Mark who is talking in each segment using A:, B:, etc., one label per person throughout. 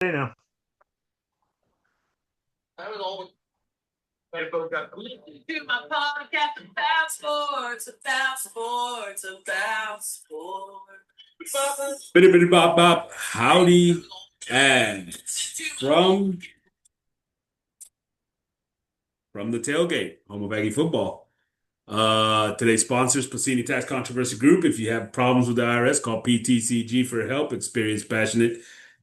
A: You know,
B: Do my podcast about sports, about sports.
C: Bitty bitty bop bop. Howdy and from the tailgate, home of Aggie football. Today's sponsors, Placini Tax Controversy Group. If you have problems with the IRS, call PTCG for help. Experienced, passionate,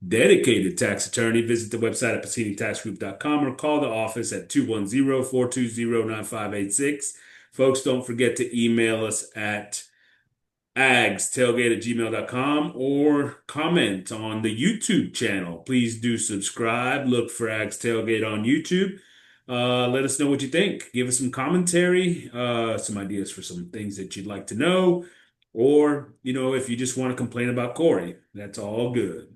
C: dedicated tax attorney. Visit the website at PlaciniTaxGroup.com or call the office at 210-420-9586. Folks, don't forget to email us at agstailgate@gmail.com or comment on the YouTube channel. Please do subscribe. Look for Ags Tailgate on YouTube. Let us know what you think. Give us some commentary, some ideas for some things that you'd like to know, or, if you just want to complain about Corey, that's all good.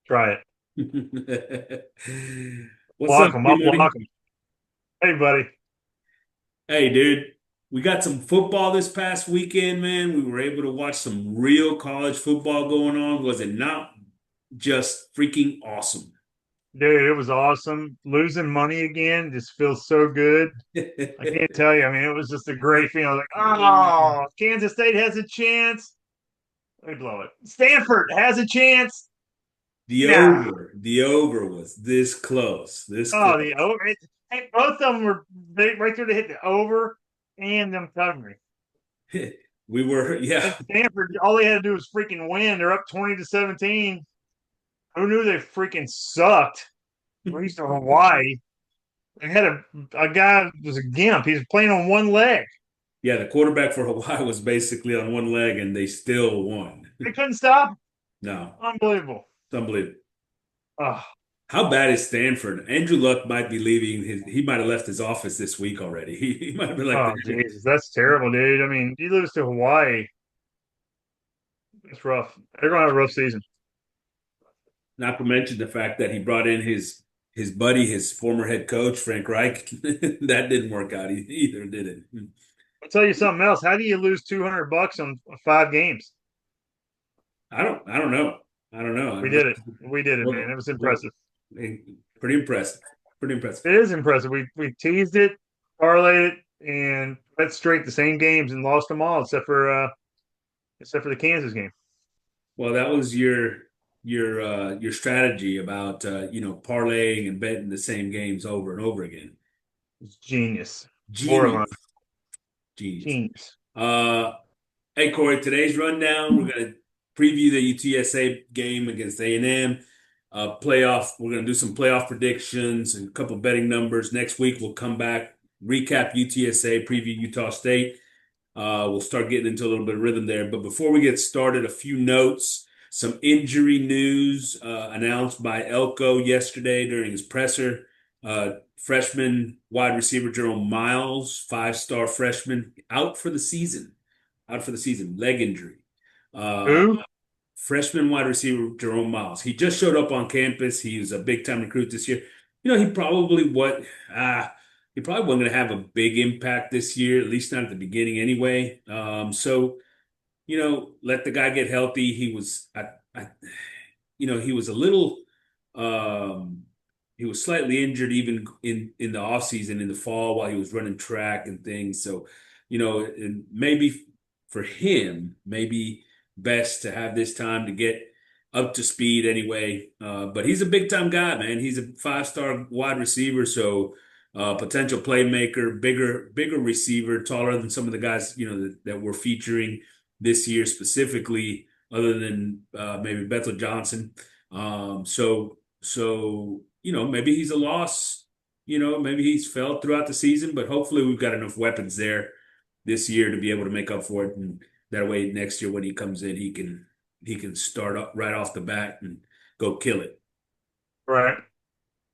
A: try
C: What's
A: it.
C: up,
A: Block them. I'll
C: buddy?
A: block them. Hey, buddy.
C: Hey, dude. We got some football this past weekend, man. We were able to watch some real college football going on. Was it not just freaking awesome?
A: Dude, it was awesome. Losing money again just feels so good. I can't tell you. I mean, it was just a great feeling. I was like, oh, Kansas State has a chance. They blow it. Stanford has a chance.
C: The
A: Nah.
C: over was this close. This
A: Oh,
C: close.
A: the over. Hey, both of them were right there to hit the over and them covering.
C: We were,
A: And
C: yeah.
A: Stanford, all they had to do was freaking win. They're up 20-17. Who knew they freaking sucked? At least in Hawaii. They had a guy who was a gimp. He was playing on one leg.
C: Yeah, the quarterback for Hawaii was basically on one leg and they still won.
A: They couldn't stop.
C: No,
A: Unbelievable.
C: it's unbelievable.
A: Oh,
C: How bad is Stanford? Andrew Luck might be leaving he might have left his office this week already. He might have been like,
A: oh, Jesus, that's terrible, dude. I mean, you lose to Hawaii. It's rough. They're gonna have a rough season.
C: not to mention the fact that he brought in his buddy, his former head coach, Frank Reich. That didn't work out either, did it?
A: I'll tell you something else. How do you lose $200 on 5 games?
C: I don't know. I don't know.
A: We did it. We did it, man.
C: Well,
A: It was
C: well,
A: impressive.
C: pretty impressive. Pretty impressive.
A: It is impressive. We teased it, parlayed it, and went straight the same games and lost them all except for the Kansas game.
C: Well, that was your strategy about parlaying and betting the same games over and over again.
A: It's genius. Borderline
C: Genius. Genius.
A: genius.
C: Uh Hey Corey, today's rundown, we're gonna preview the UTSA game against A&M. Playoff, we're gonna do some playoff predictions and a couple betting numbers. Next week we'll come back, recap UTSA, preview Utah State. We'll start getting into a little bit of rhythm there. But before we get started, a few notes. Some injury news announced by Elko yesterday during his presser. Freshman wide receiver Jerome Miles, five-star freshman, out for the season. Out for the season, leg injury. Uh,
A: Who?
C: Freshman wide receiver Jerome Miles. He just showed up on campus. He was a big-time recruit this year. He probably wasn't going to have a big impact this year, at least not at the beginning anyway. Let the guy get healthy. He was a little, he was slightly injured even in the offseason in the fall while he was running track and things. So, and maybe for him, maybe best to have this time to get up to speed anyway. But he's a big time guy, man. He's a five-star wide receiver, so potential playmaker, bigger receiver, taller than some of the guys that we're featuring this year specifically, other than maybe Bethel Johnson. Maybe he's a loss. Maybe he's fell throughout the season, but hopefully we've got enough weapons there this year to be able to make up for it, and that way next year when he comes in, he can start up right off the bat and go kill it.
A: Right.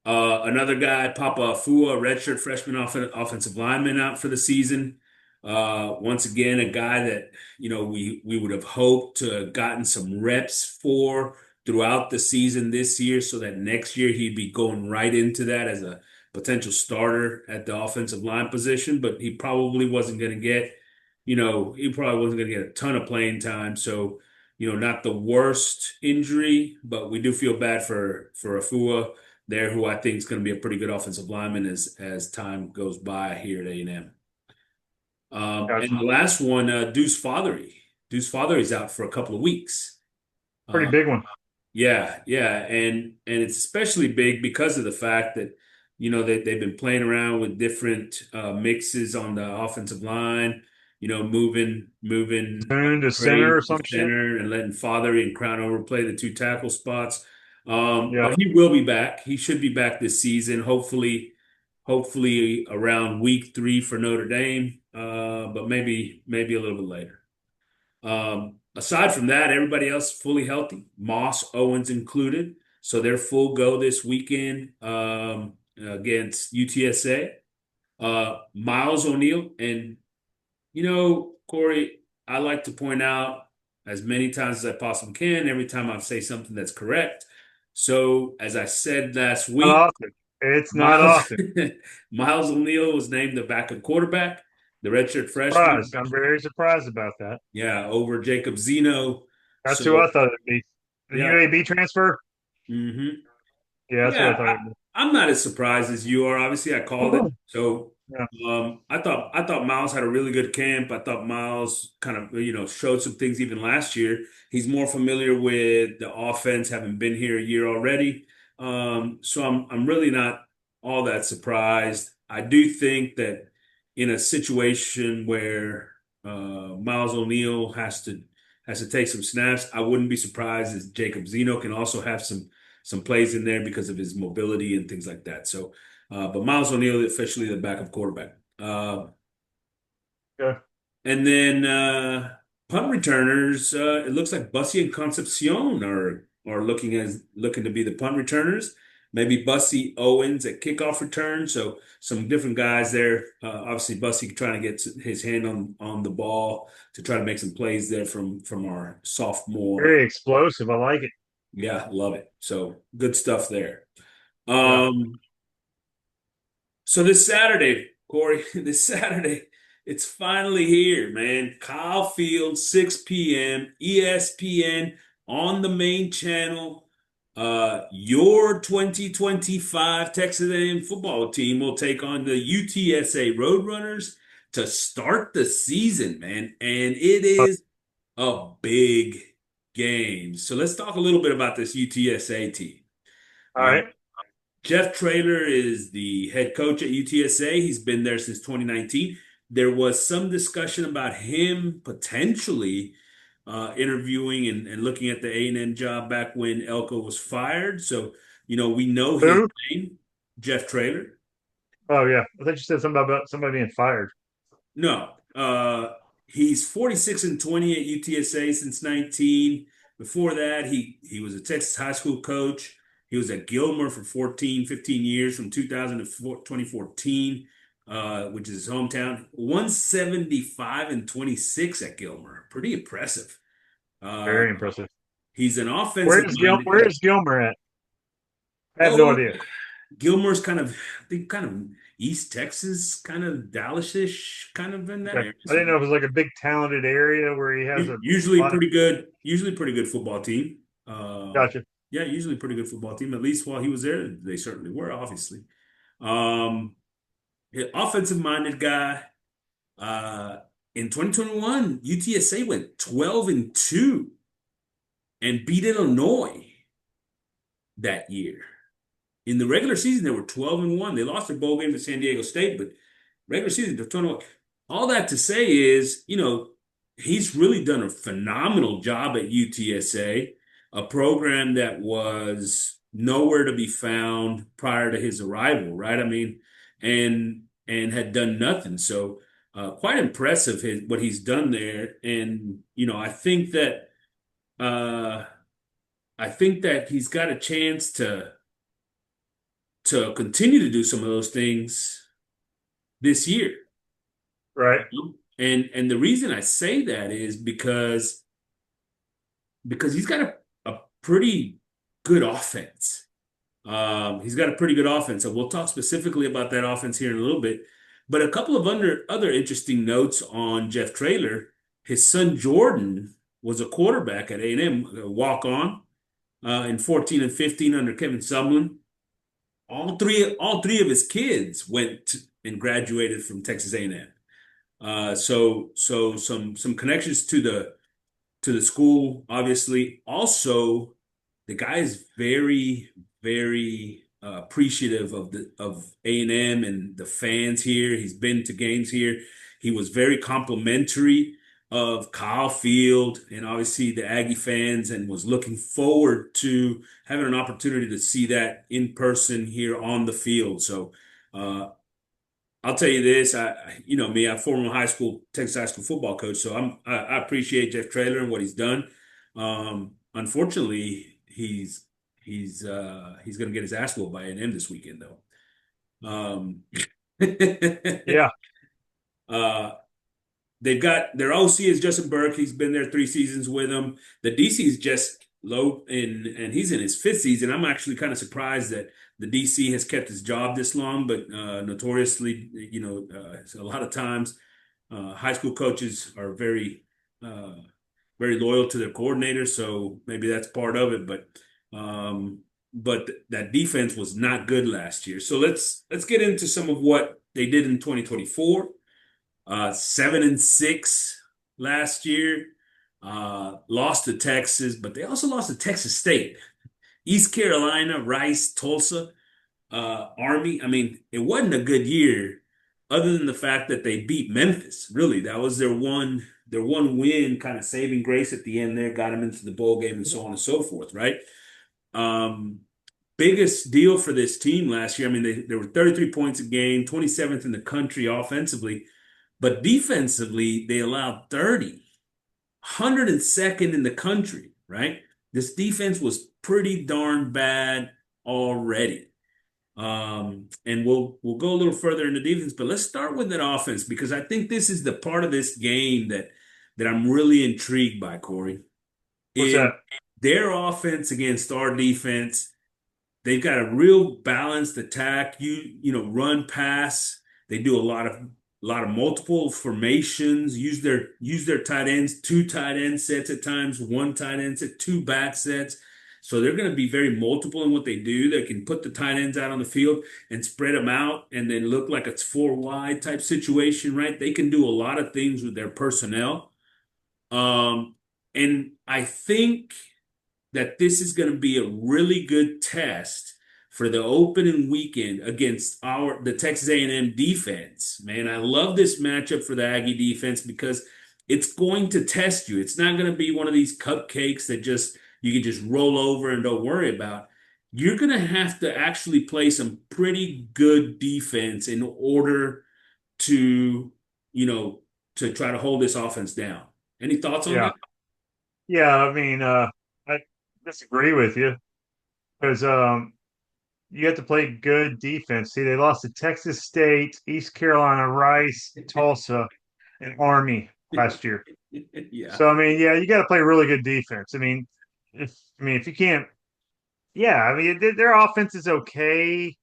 C: Another guy, Papa Fua, redshirt freshman offensive lineman, out for the season. Once again, a guy that we would have hoped to have gotten some reps for throughout the season this year, so that next year he'd be going right into that as a potential starter at the offensive line position. But he probably wasn't going to get a ton of playing time. So, not the worst injury, but we do feel bad for Afua there, who I think is going to be a pretty good offensive lineman as time goes by here at A&M. And
A: Gotcha.
C: the last one, Deuce Fothery. Deuce Fothery's out for a couple of weeks.
A: Pretty
C: Uh,
A: big one.
C: yeah, yeah, and it's especially big because of the fact that they've been playing around with different mixes on the offensive line. Moving
A: Tune to center
C: Craig
A: or
C: to
A: some shit.
C: center and letting Fothery and Crownover play the two tackle spots.
A: Yeah.
C: But he will be back. He should be back this season. Hopefully around week 3 for Notre Dame. But maybe a little bit later. Aside from that, everybody else fully healthy. Moss, Owens included, so they're full go this weekend against UTSA. Miles O'Neill, and Corey, I like to point out as many times as I possibly can, every time I say something that's correct. So, as I said last
A: Not
C: week,
A: often. It's not
C: Miles
A: often.
C: Miles O'Neill was named the backup quarterback, the redshirt freshman.
A: Surprised. I'm very surprised about that.
C: Yeah, over Jacob Zeno.
A: That's who
C: So,
A: I thought it'd be. The
C: yeah.
A: UAB transfer?
C: hmm
A: Yeah, that's who I
C: Yeah,
A: thought it'd
C: I'm not as surprised as you are. Obviously, I called it.
A: be.
C: So,
A: Yeah.
C: I thought Miles had a really good camp. I thought Miles kind of, showed some things even last year. He's more familiar with the offense, having been here a year already. So I'm really not all that surprised. I do think that in a situation where Miles O'Neill has to take some snaps, I wouldn't be surprised as Jacob Zeno can also have some plays in there because of his mobility and things like that. So, but Miles O'Neill officially the backup quarterback.
A: Yeah.
C: And then punt returners, it looks like Bussy and Concepcion are looking to be the punt returners. Maybe Bussy Owens at kickoff return. So some different guys there. Obviously, Bussy trying to get his hand on the ball to try to make some plays there from our sophomore.
A: Very explosive. I like it.
C: Yeah, love it. So good stuff there.
A: Yeah.
C: Um, so this Saturday, Corey, this Saturday, it's finally here, man. Kyle Field, 6 p.m., ESPN on the main channel. Your 2025 Texas A&M football team will take on the UTSA Roadrunners to start the season, man. And it is a big game. So let's talk a little bit about this UTSA team.
A: All right.
C: Jeff Traylor is the head coach at UTSA. He's been there since 2019. There was some discussion about him potentially interviewing and looking at the A&M job back when Elko was fired. So, we know his
A: Who?
C: name, Jeff Traylor.
A: Oh, yeah. I thought you said something about somebody being fired.
C: No, he's 46-20 at UTSA since 19. Before that, he was a Texas high school coach. He was at Gilmer for 14, 15 years from 2000 to 2014, which is his hometown. 175-26 at Gilmer. Pretty impressive. Uh,
A: Very impressive.
C: he's an offensive minded
A: Where
C: guy.
A: is Gilmer at? I have no
C: Oh,
A: idea.
C: Gilmer's kind of, I think, kind of East Texas, kind of Dallas-ish, kind of in that
A: Okay.
C: area.
A: I didn't know if it was like a big talented area where he has a
C: Usually
A: lot of.
C: pretty good, usually pretty good football team.
A: Gotcha.
C: Yeah, usually pretty good football team. At least while he was there, they certainly were, obviously. Um, offensive minded guy. Uh, in 2021, UTSA went 12-2 and beat Illinois that year. In the regular season, they were 12-1. They lost their bowl game to San Diego State, but regular season, they're 21. All that to say is, he's really done a phenomenal job at UTSA, a program that was nowhere to be found prior to his arrival, right? I mean, and had done nothing. So quite impressive what he's done there. And uh, I think that he's got a chance to continue to do some of those things this year.
A: Right.
C: And the reason I say that is because he's got a pretty good offense. He's got a pretty good offense, and we'll talk specifically about that offense here in a little bit. But a couple of other interesting notes on Jeff Traylor. His son Jordan was a quarterback at A&M, a walk-on in 14 and 15 under Kevin Sumlin. All three of his kids and graduated from Texas A&M. So some connections to the school, obviously. Also, the guy is very, very appreciative of A&M and the fans here. He's been to games here. He was very complimentary of Kyle Field and obviously the Aggie fans, and was looking forward to having an opportunity to see that in person here on the field. So uh, I'll tell you this, you know me, I'm former Texas high school football coach, so I appreciate Jeff Traylor and what he's done. Unfortunately, he's going to get his ass whooped by A&M this weekend, though.
A: Yeah.
C: uh, They've got their OC is Justin Burke. He's been there 3 seasons with them. The DC is just low, and he's in his fifth season. I'm actually kind of surprised that the DC has kept his job this long, but notoriously, a lot of times high school coaches are uh, very loyal to their coordinators, so maybe that's part of it. But that defense was not good last year. So let's get into some of what they did in 2024. 7-6 last year. Lost to Texas, but they also lost to Texas State, East Carolina, Rice, Tulsa, Army. I mean, it wasn't a good year, other than the fact that they beat Memphis. Really, that was their one win, kind of saving grace at the end there, got them into the bowl game and so on and so forth, right? Um, Biggest deal for this team last year. I mean, they were 33 points a game, 27th in the country offensively. But defensively, they allowed 30, 102nd in the country, right? This defense was pretty darn bad already. And we'll go a little further into defense, but let's start with that offense, because I think this is the part of this game that I'm really intrigued by, Corey.
A: What's
C: In
A: that?
C: their offense against our defense, they've got a real balanced attack. Run, pass. They do a lot of multiple formations. Use their tight ends, two tight end sets at times, one tight end set, two back sets. So they're going to be very multiple in what they do. They can put the tight ends out on the field and spread them out, and then look like it's four wide type situation, right? They can do a lot of things with their personnel. Um, and I think that this is going to be a really good test for the opening weekend against the Texas A&M defense. Man, I love this matchup for the Aggie defense, because it's going to test you. It's not going to be one of these cupcakes that you can just roll over and don't worry about. You're going to have to actually play some pretty good defense in order to, to try to hold this offense down. Any thoughts on
A: Yeah.
C: that?
A: Yeah. I mean, I disagree with you because you have to play good defense. See, they lost to Texas State, East Carolina, Rice, Tulsa, and Army last year.
C: Yeah.
A: So I mean, yeah, you got to play really good defense. If you can't, yeah, I mean, their offense is okay.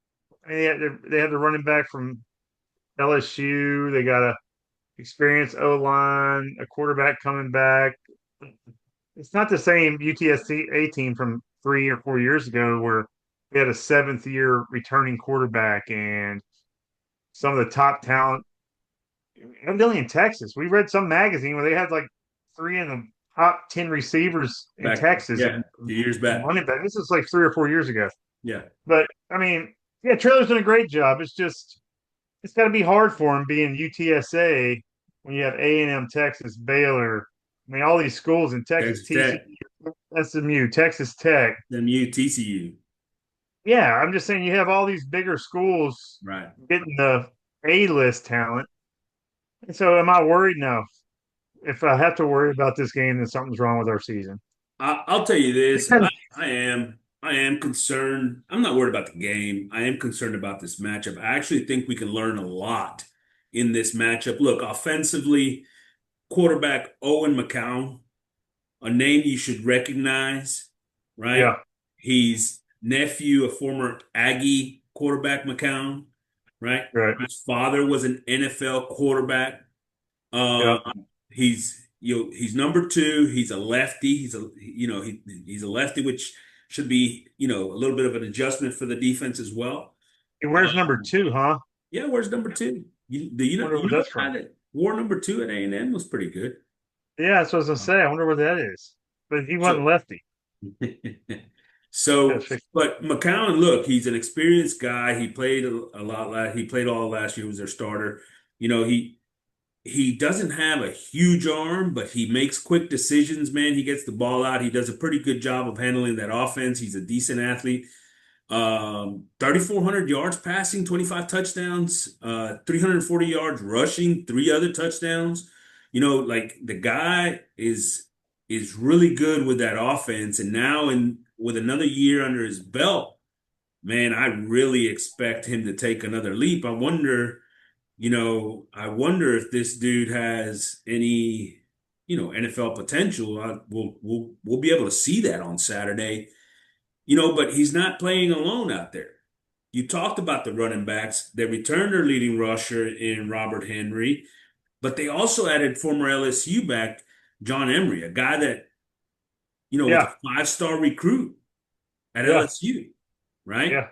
A: I mean, they have the running back from LSU. They got a experienced O line, a quarterback coming back. It's not the same UTSA team from 3 or 4 years ago where we had a seventh year returning quarterback and some of the top talent. Evidently in Texas, we read some magazine where they had like three of the top 10 receivers in
C: Back,
A: Texas
C: yeah,
A: and
C: a few years back.
A: running back. This is like 3 or 4 years ago.
C: Yeah.
A: But I mean, yeah, Traylor's done a great job. It's got to be hard for him being UTSA when you have A&M, Texas, Baylor. I mean, all these schools in Texas,
C: Texas Tech,
A: TCU, SMU, Texas Tech.
C: MU, TCU.
A: Yeah, I'm just saying you have all these bigger schools
C: Right.
A: getting the A-list talent. And so am I worried? No. If I have to worry about this game, then something's wrong with our season.
C: I'll tell you this. I am concerned. I'm not worried about the game. I am concerned about this matchup. I actually think we can learn a lot in this matchup. Look, offensively, quarterback Owen McCown, a name you should recognize, right?
A: Yeah,
C: He's nephew of former Aggie quarterback McCown, right?
A: right.
C: His father was an NFL quarterback.
A: Yeah,
C: Um, he's he's number two. He's a lefty. He's a lefty, which should be, a little bit of an adjustment for the defense as well.
A: He wears number
C: Um,
A: 2, huh?
C: yeah, where's number two? Do
A: Wonder what
C: you know
A: that's
C: a guy
A: from.
C: that wore number two at A&M was pretty good.
A: Yeah, that's what I was gonna
C: Um,
A: say. I wonder what that is. But he wasn't
C: so
A: lefty.
C: So,
A: That's fixed.
C: but McCown, look, he's an experienced guy. He played a lot he played all last year. He was their starter. He doesn't have a huge arm, but he makes quick decisions, man. He gets the ball out. He does a pretty good job of handling that offense. He's a decent athlete. 3,400 yards passing, 25 touchdowns, 340 yards rushing, three other touchdowns. Like the guy is really good with that offense. And now with another year under his belt, man, I really expect him to take another leap. I wonder if this dude has any, NFL potential. We'll be able to see that on Saturday. But he's not playing alone out there. You talked about the running backs. They returned their leading rusher in Robert Henry, but they also added former LSU back John Emery, a guy that, was
A: Yeah,
C: a five-star recruit at
A: yeah,
C: LSU, right?
A: yeah.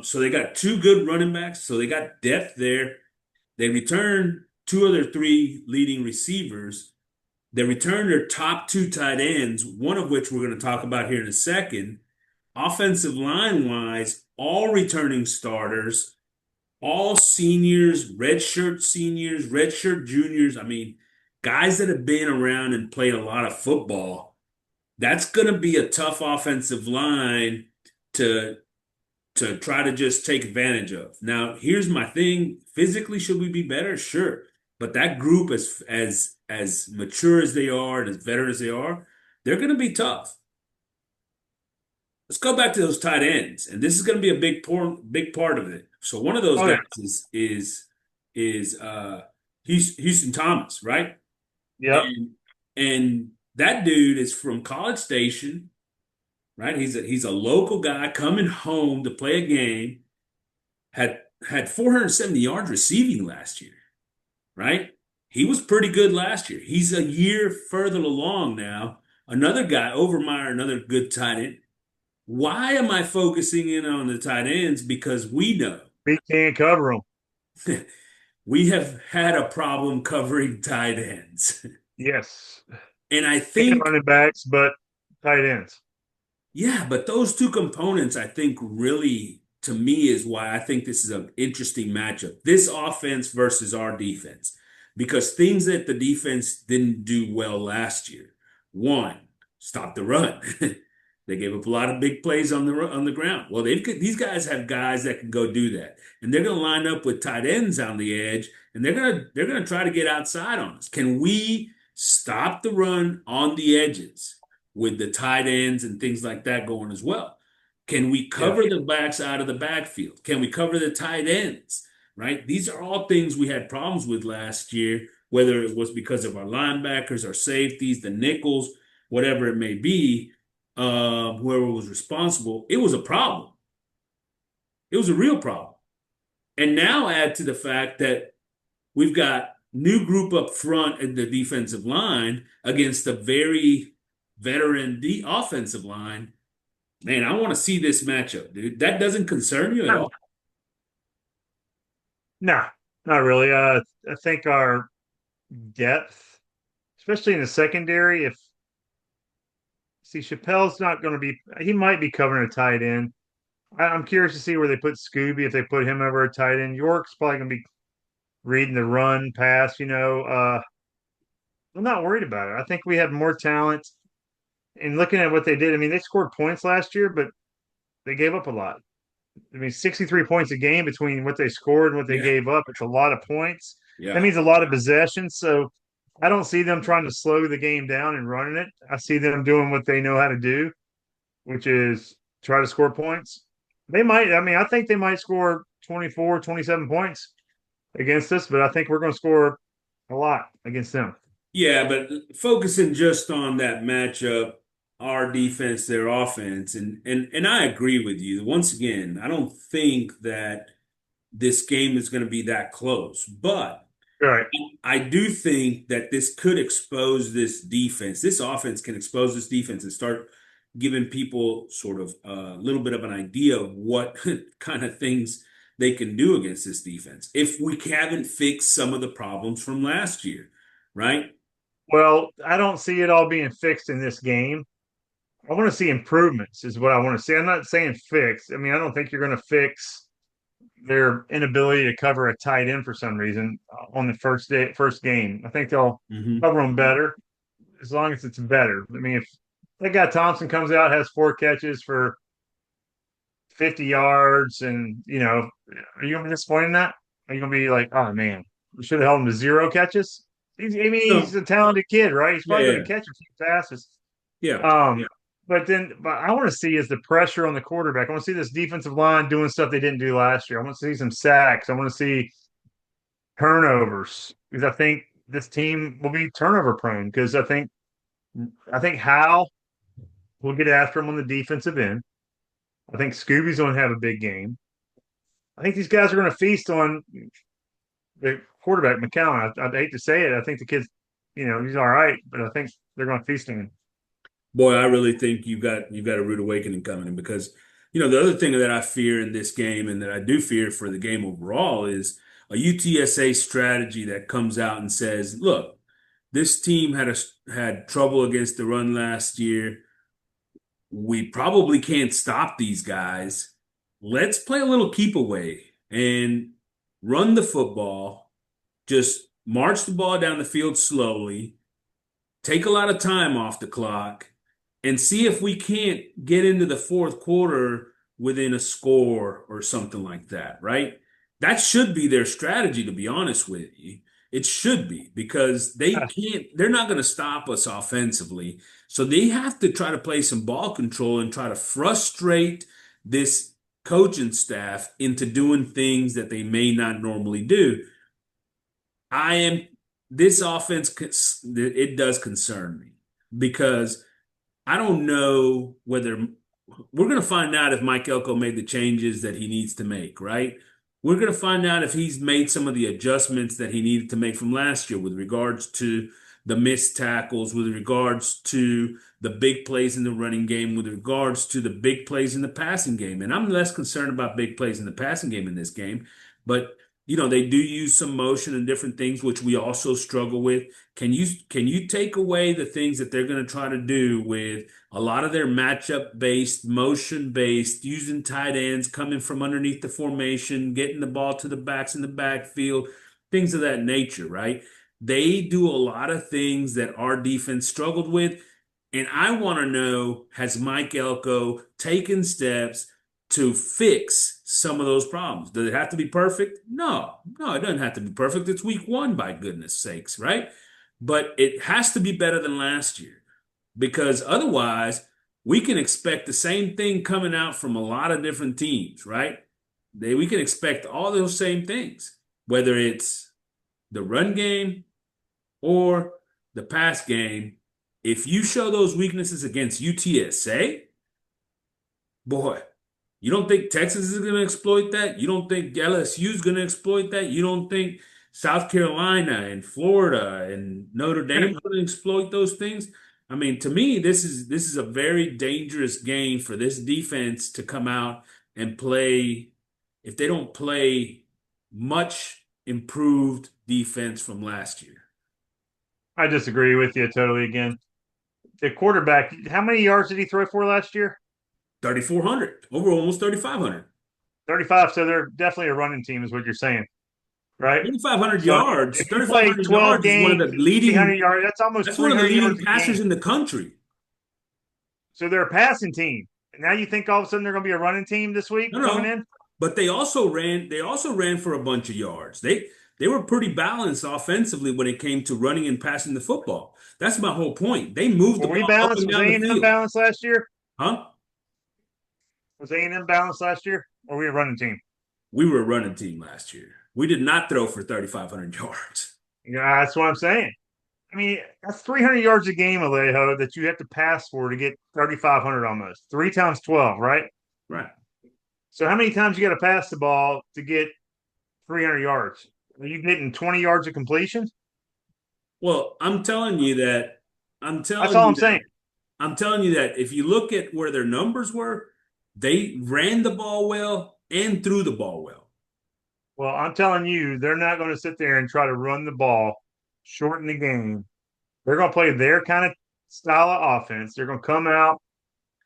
C: So they got two good running backs. So they got depth there. They returned two of their three leading receivers. They returned their top two tight ends, one of which we're going to talk about here in a second. Offensive line wise, all returning starters, all seniors, redshirt juniors. I mean, guys that have been around and played a lot of football. That's going to be a tough offensive line to try to just take advantage of. Now, here's my thing. Physically, should we be better? Sure. But that group, as mature as they are and as veteran as they are, they're going to be tough. Let's go back to those tight ends, and this is going to be a big part of it. So one of those
A: Oh
C: guys
A: yeah,
C: is Houston Thomas, right?
A: yep.
C: And that dude is from College Station, right? He's a local guy coming home to play a game. Had 470 yards receiving last year, right? He was pretty good last year. He's a year further along now. Another guy, Overmeyer, another good tight end. Why am I focusing in on the tight ends? Because we know
A: We can't cover them.
C: we have had a problem covering tight ends.
A: Yes,
C: And I
A: and
C: think,
A: running backs, but tight ends.
C: yeah, but those two components, I think, really, to me, is why I think this is an interesting matchup. This offense versus our defense. Because things that the defense didn't do well last year. One, stop the run. They gave up a lot of big plays on the ground. Well, these guys have guys that can go do that, and they're going to line up with tight ends on the edge, and they're going to try to get outside on us. Can we stop the run on the edges with the tight ends and things like that going as well? Can we
A: Yeah,
C: cover the backs out of the backfield? Can we cover the tight ends? Right? These are all things we had problems with last year, whether it was because of our linebackers, our safeties, the nickels, whatever it may be. Whoever was responsible, it was a problem. It was a real problem. And now add to the fact that we've got new group up front in the defensive line against a very veteran offensive line. Man, I want to see this matchup, dude. That doesn't concern you at
A: no,
C: all?
A: no, not really. I think our depth, especially in the secondary, if see Chappelle's not going to be, he might be covering a tight end. I'm curious to see where they put Scooby if they put him over a tight end. York's probably going to be reading the run pass. I'm not worried about it. I think we have more talent. And looking at what they did, I mean, they scored points last year, but they gave up a lot. I mean, 63 points a game between what they scored and what they
C: Yeah,
A: gave up. It's a lot of points. That
C: yeah.
A: means a lot of possessions. So I don't see them trying to slow the game down and running it. I see them doing what they know how to do, which is try to score points. They might, I mean, I think they might score 24, 27 points against us, but I think we're going to score a lot against them.
C: Yeah, but focusing just on that matchup, our defense, their offense, and I agree with you. Once again, I don't think that this game is going to be that close. But
A: Right.
C: I do think that this could expose this defense. This offense can expose this defense and start giving people sort of a little bit of an idea of what kind of things they can do against this defense if we haven't fixed some of the problems from last year, right?
A: Well, I don't see it all being fixed in this game. I want to see improvements, is what I want to see. I'm not saying fix. I mean, I don't think you're going to fix their inability to cover a tight end for some reason on the first game. I think they'll
C: Hmm.
A: cover them better as long as it's better. I mean, if that guy Thompson comes out, has 4 catches for 50 yards, and are you going to be disappointed in that? Are you going to be like, oh man, we should have held him to 0 catches? I mean, he's
C: No,
A: a talented kid, right? He's
C: yeah,
A: probably going
C: yeah,
A: to catch a few passes.
C: yeah.
A: Um, but I want to see is the pressure on the quarterback. I want to see this defensive line doing stuff they didn't do last year. I want to see some sacks. I want to see turnovers because I think this team will be turnover prone because I think Hal will get after him on the defensive end. I think Scooby's going to have a big game. I think these guys are going to feast on the quarterback McCown. I'd hate to say it. I think the kid's, he's all right, but I think they're going to feast on him.
C: Boy, I really think you've got a rude awakening coming because the other thing that I fear in this game and that I do fear for the game overall is a UTSA strategy that comes out and says, "Look, this team had trouble against the run last year. We probably can't stop these guys. Let's play a little keep away and run the football. Just march the ball down the field slowly, take a lot of time off the clock, and see if we can't get into the fourth quarter within a score or something like that, right? That should be their strategy, to be honest with you. It should be because they're not going to stop us offensively. So they have to try to play some ball control and try to frustrate this coaching staff into doing things that they may not normally do. I am this offense, it does concern me because I don't know whether we're going to find out if Mike Elko made the changes that he needs to make, right? We're going to find out if he's made some of the adjustments that he needed to make from last year with regards to the missed tackles, with regards to the big plays in the running game, with regards to the big plays in the passing game. And I'm less concerned about big plays in the passing game in this game, but they do use some motion and different things, which we also struggle with. Can you take away the things that they're going to try to do with a lot of their matchup based, motion based, using tight ends, coming from underneath the formation, getting the ball to the backs in the backfield, things of that nature, right? They do a lot of things that our defense struggled with. And I want to know, has Mike Elko taken steps to fix some of those problems? Does it have to be perfect? No, no, it doesn't have to be perfect. It's week one, by goodness sakes, right? But it has to be better than last year because otherwise we can expect the same thing coming out from a lot of different teams, right? We can expect all those same things, whether it's the run game or the pass game. If you show those weaknesses against UTSA, boy, you don't think Texas is going to exploit that? You don't think LSU is going to exploit that? You don't think South Carolina and Florida and Notre Dame are going to exploit those things? I mean, to me, this is a very dangerous game for this defense to come out and play. If they don't play much improved defense from last year.
A: I disagree with you totally again. The quarterback, how many yards did he throw for last year?
C: 3,400, over almost 3,500.
A: 35. So they're definitely a running team, is what you're saying, right?
C: 3,500
A: So
C: yards.
A: if you play
C: 3,500
A: 12
C: yards is one of
A: games,
C: the
A: 300
C: leading.
A: yards, that's almost
C: That's one of the
A: 300
C: leading
A: yards a
C: passers
A: game.
C: in the country.
A: So they're a passing team. Now you think all of a sudden they're going to be a running team this week
C: No,
A: coming
C: no,
A: in?
C: but they also ran. They also ran for a bunch of yards. They were pretty balanced offensively when it came to running and passing the football. That's my whole point. They moved the
A: Were we
C: ball up
A: balanced?
C: and
A: Was
C: down the
A: A&M
C: field,
A: balanced last year?
C: huh?
A: Was A&M balanced last year? Or were we a running team?
C: We were a running team last year. We did not throw for 3,500 yards.
A: Yeah, that's what I'm saying. I mean, that's 300 yards a game, Alejo, that you have to pass for to get 3,500 almost. 3 times 12, right?
C: Right.
A: So how many times you got to pass the ball to get 300 yards? Are you getting 20 yards of completion?
C: Well, I'm
A: That's
C: telling
A: all
C: you
A: I'm
C: that
A: saying.
C: I'm telling you that if you look at where their numbers were, they ran the ball well and threw the ball well.
A: Well, I'm telling you, they're not going to sit there and try to run the ball, shorten the game. They're going to play their kind of style of offense. They're going to come out.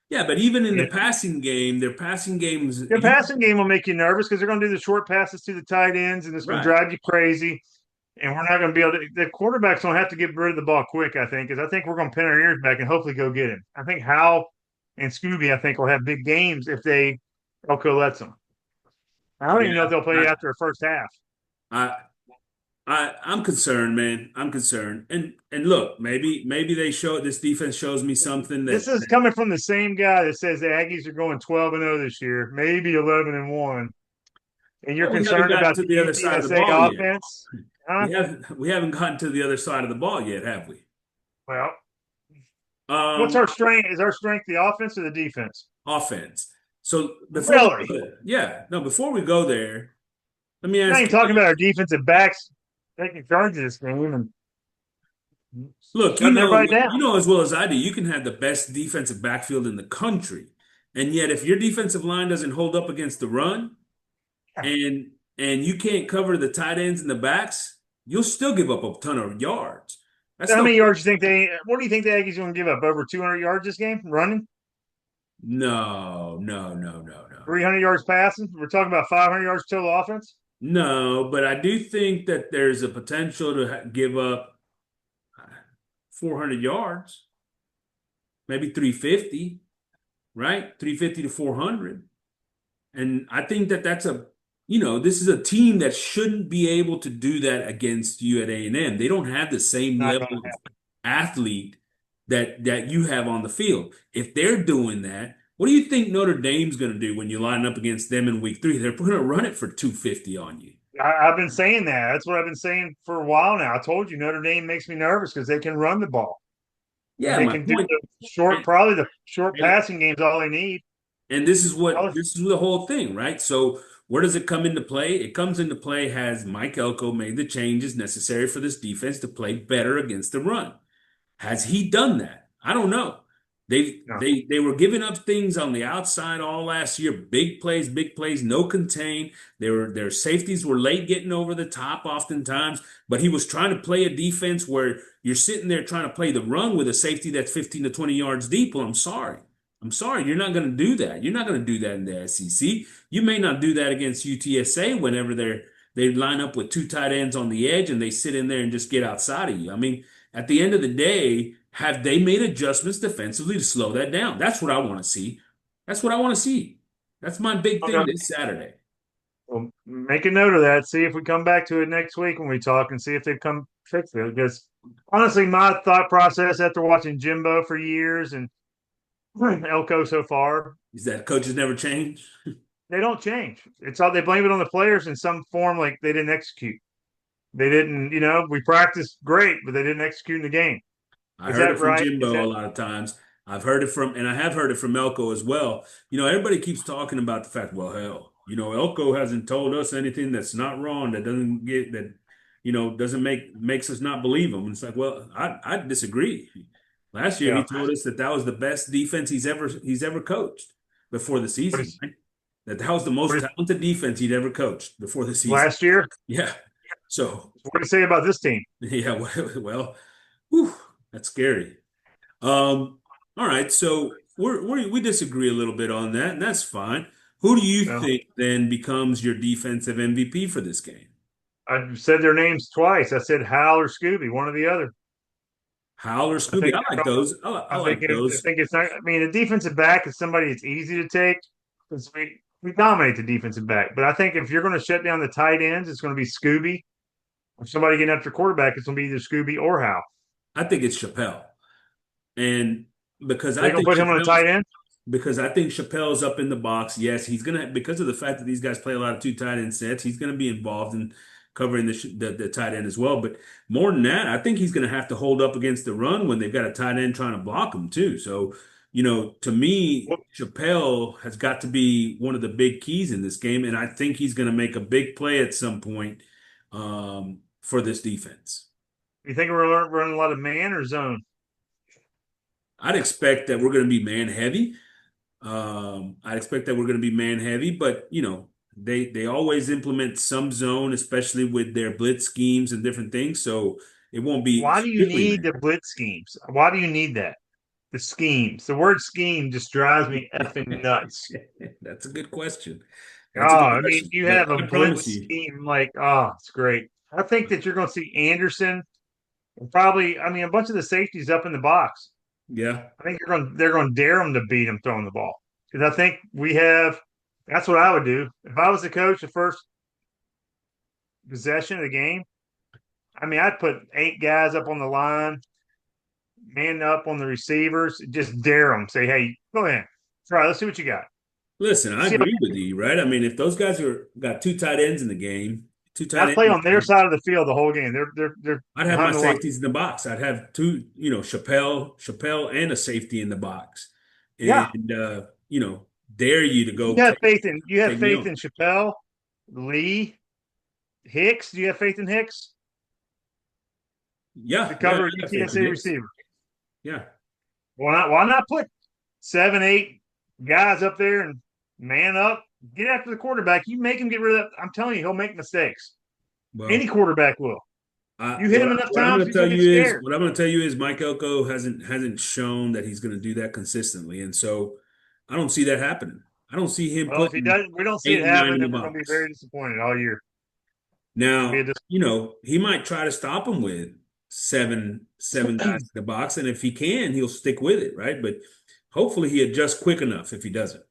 C: Yeah, but even in the
A: And
C: passing game, their passing games,
A: their passing game will make you nervous because they're going to do the short passes to the tight ends, and it's going to
C: right.
A: drive you crazy. And we're not going to be able to. The quarterbacks don't have to get rid of the ball quick, I think, because I think we're going to pin our ears back and hopefully go get him. I think Hal and Scooby, I think, will have big games if Elko lets them. I don't even know if
C: Yeah,
A: they'll play after the first half.
C: I, I'm concerned, man. I'm concerned. And look, maybe this defense shows me something
A: This
C: that
A: is coming from the same guy that says the Aggies are going 12-0 this year, maybe 11-1, and you're
C: well, we haven't
A: concerned
C: gotten
A: about
C: to
A: the
C: the other side of the
A: UTSA
C: ball yet.
A: offense. Huh?
C: We haven't gotten to the other side of the ball yet, have we?
A: Well, what's
C: Um,
A: our strength? Is our strength the offense or the defense?
C: offense. So before we
A: Really?
C: go there, yeah, no, before we go there, let me
A: I
C: ask
A: ain't
C: you
A: talking
C: this.
A: about our defensive backs taking charge of this game and
C: Look,
A: shutting everybody down.
C: you know as well as I do, you can have the best defensive backfield in the country, and yet if your defensive line doesn't hold up against the run, and you can't cover the tight ends and the backs, you'll still give up a ton of yards.
A: So
C: That's
A: how
C: no
A: many yards do you think they? What do you think the Aggies are going to give up? Over 200 yards this game running,
C: no, no, no, no, no.
A: 300 yards passing. We're talking about 500 yards total offense.
C: No, but I do think that there's a potential to give up 400 yards, maybe 350, right? 350 to 400. And I think that this is a team that shouldn't be able to do that against you at A&M. They don't have the same
A: Not going
C: level
A: to
C: of
A: happen.
C: athlete that you have on the field. If they're doing that, what do you think Notre Dame's going to do when you line up against them in week 3? They're going to run it for 250 on you.
A: I've been saying that. That's what I've been saying for a while now. I told you Notre Dame makes me nervous because they can run the ball and
C: Yeah,
A: they
C: my
A: can do
C: point. And,
A: probably the short
C: and
A: passing games. All they need.
C: And this is the whole thing, right? So where does it come into play? It comes into play has Mike Elko made the changes necessary for this defense to play better against the run. Has he done that? I don't know.
A: No.
C: They were giving up things on the outside all last year, big plays, no contain. Their safeties were late getting over the top oftentimes, but he was trying to play a defense where you're sitting there trying to play the run with a safety that's 15 to 20 yards deep. Well, I'm sorry. I'm sorry, you're not going to do that. You're not going to do that in the SEC. You may not do that against UTSA whenever they line up with two tight ends on the edge and they sit in there and just get outside of you. I mean, at the end of the day, have they made adjustments defensively to slow that down? That's what I want to see. That's what I want to see. That's my big
A: Okay.
C: thing this Saturday.
A: Well, make a note of that. See if we come back to it next week when we talk and see if they've come fix it. Because honestly, my thought process after watching Jimbo for years and Elko so far,
C: Is that coaches never change?
A: they don't change. It's all they blame it on the players in some form, like they didn't execute. They didn't, we practiced great, but they didn't execute in the game.
C: I
A: Is
C: heard it
A: that
C: from
A: right? Is
C: Jimbo a
A: that
C: lot of times. And I have heard it from Elko as well. Everybody keeps talking about the fact, well, hell, Elko hasn't told us anything that's not wrong, that doesn't get that, doesn't makes us not believe him. And it's like, well, I disagree. Last year he
A: yeah?
C: told us that was the best defense he's ever coached before the
A: What
C: season,
A: is
C: right? That was the
A: what
C: most
A: is
C: talented defense he'd ever coached before the season.
A: last year?
C: Yeah. So,
A: What do you say about this team?
C: yeah, well, whew, that's scary. All right, so we disagree a little bit on that, and that's fine. Who do you
A: Well,
C: think then becomes your defensive MVP for this game?
A: I've said their names twice. I said Hal or Scooby, one or the other.
C: Howell or
A: I
C: Scooby?
A: think
C: I like those. I like
A: I
C: those.
A: think it's not. I mean, a defensive back is somebody that's easy to take because we dominate the defensive back. But I think if you're going to shut down the tight ends, it's going to be Scooby. If somebody getting after quarterback, it's going to be either Scooby or Hal.
C: I think it's Chappelle, and because I
A: They're going
C: think
A: to put him on the
C: Chappelle's
A: tight end.
C: because I think Chappelle's up in the box. Yes, he's gonna because of the fact that these guys play a lot of two tight end sets. He's gonna be involved in covering the tight end as well. But more than that, I think he's gonna have to hold up against the run when they've got a tight end trying to block him too. So, to me, Chappelle has got to be one of the big keys in this game, and I think he's gonna make a big play at some point. for this defense.
A: You think we're running a lot of man or zone?
C: I'd expect that we're going to be man heavy. I'd expect that we're going to be man heavy, but they always implement some zone, especially with their blitz schemes and different things. So it won't be
A: Why do you
C: strictly
A: need
C: man.
A: the blitz schemes? Why do you need that? The schemes. The word scheme just drives me effing nuts.
C: That's a good question.
A: Oh,
C: That's a good
A: I mean,
C: question.
A: you
C: But
A: have a
C: I promise
A: blitz
C: you,
A: scheme like, oh, it's great. I think that you're going to see Anderson and probably, I mean, a bunch of the safeties up in the box.
C: yeah.
A: I think they're going to dare them to beat them throwing the ball because I think we have. That's what I would do if I was the coach. The first possession of the game, I mean, I'd put 8 guys up on the line, man up on the receivers, just dare them. Say, hey, go ahead, try. Let's see what you got.
C: Listen, I
A: See,
C: agree with you, right? I mean, if those guys are got two tight ends in the game, two tight
A: I
C: ends
A: play
C: in
A: on
C: the
A: their
C: game,
A: side of the field the whole game. They're
C: I'd have my
A: behind the line.
C: safeties in the box. I'd have two, Chappelle and a safety in the box,
A: Yeah,
C: and dare you to go
A: you have
C: take me
A: faith
C: on.
A: in Chappelle, Lee, Hicks. Do you have faith in Hicks to
C: Yeah, yeah,
A: cover a
C: I got faith in
A: UTSA
C: Hicks.
A: receiver?
C: Yeah.
A: Why not put 7, 8 guys up there and man up, get after the quarterback. You make him get rid of that. I'm telling you, he'll make mistakes. Any
C: Well,
A: quarterback will. You hit
C: what,
A: him enough
C: what I'm
A: times,
C: going to
A: he's
C: tell
A: gonna get
C: you is
A: scared.
C: what I'm going to tell you is Mike Elko hasn't shown that he's going to do that consistently, and so I don't see that happening. I don't see him
A: Well, if he
C: putting
A: does, we don't see it
C: 8 and 9
A: happen,
C: in the
A: then we're gonna be
C: box.
A: very disappointed all year. It'll be a
C: Now, he might try to stop him with seven guys in the box, and if he can, he'll stick with it, right? But hopefully he adjusts quick enough if he doesn't.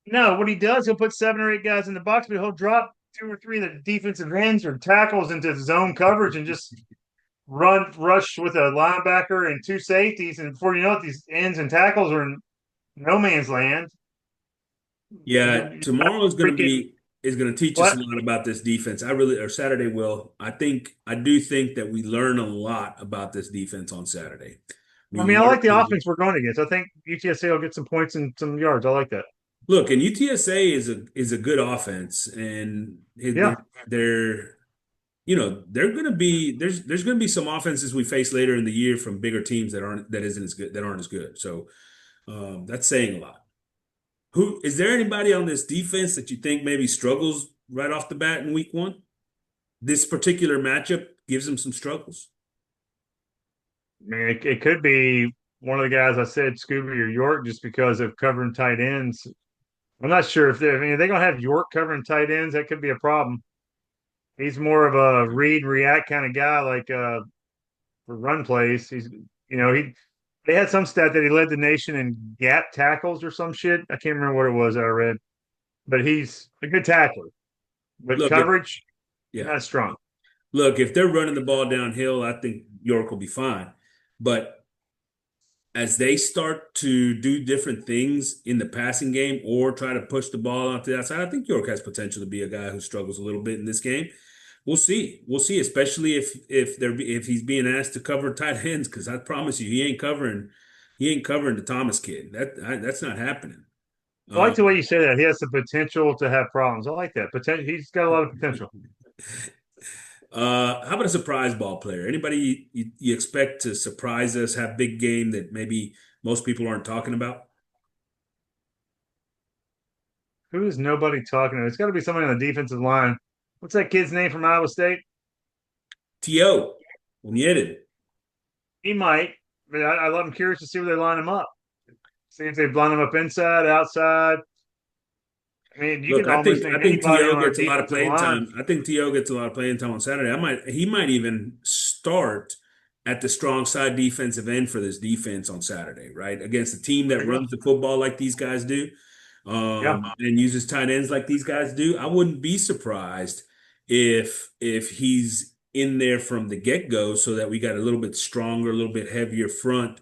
A: No, what he does, he'll put 7 or 8 guys in the box, but he'll drop 2 or 3 of the defensive ends or tackles into zone coverage and just rush with a linebacker and 2 safeties. And before you know it, these ends and tackles are in no man's land.
C: Yeah, tomorrow
A: Freaking
C: is going to teach us
A: what?
C: a lot about this defense. Or Saturday will. I do think that we learn a lot about this defense on Saturday.
A: I
C: We
A: mean, I
C: learn
A: like the offense we're going against. I think UTSA will get some points and some yards. I like that.
C: Look, and UTSA is a good offense, and
A: Yeah.
C: they're going to be there's going to be some offenses we face later in the year from bigger teams that aren't as good. So that's saying a lot. Who is there anybody on this defense that you think maybe struggles right off the bat in week one? This particular matchup gives them some struggles.
A: I mean, it could be one of the guys I said, Scooby or York, just because of covering tight ends. I'm not sure if they're, I mean, are they going to have York covering tight ends? That could be a problem. He's more of a read and react kind of guy, like for run plays. They had some stat that he led the nation in gap tackles or some shit. I can't remember what it was that I read, but he's a good tackler. But
C: Look, if
A: coverage,
C: yeah,
A: not strong.
C: look, if they're running the ball downhill, I think York will be fine. But as they start to do different things in the passing game or try to push the ball out to the outside, I think York has potential to be a guy who struggles a little bit in this game. We'll see. We'll see, especially if he's being asked to cover tight ends, because I promise you, he ain't covering the Thomas kid. That's not happening.
A: I like the
C: Um,
A: way you say that. He has the potential to have problems. I like that. He's got a lot of potential.
C: how about a surprise ball player? Anybody you expect to surprise us, have big game that maybe most people aren't talking about?
A: Who is nobody talking to? It's got to be somebody on the defensive line. What's that kid's name from Iowa State?
C: T.O. Onyedin.
A: He might, but I'm curious to see where they line him up. See if they line him up inside, outside. I mean, you
C: Look,
A: can almost name
C: I think
A: anybody
C: T.O.
A: on our
C: gets a lot of
A: defensive
C: playing
A: line.
C: time. I think T.O. gets a lot of playing time on Saturday. He might even start at the strong side defensive end for this defense on Saturday, right? Against a team that
A: There you go.
C: runs the football like these guys do,
A: Yeah.
C: and uses tight ends like these guys do. I wouldn't be surprised if he's in there from the get-go so that we got a little bit stronger, a little bit heavier front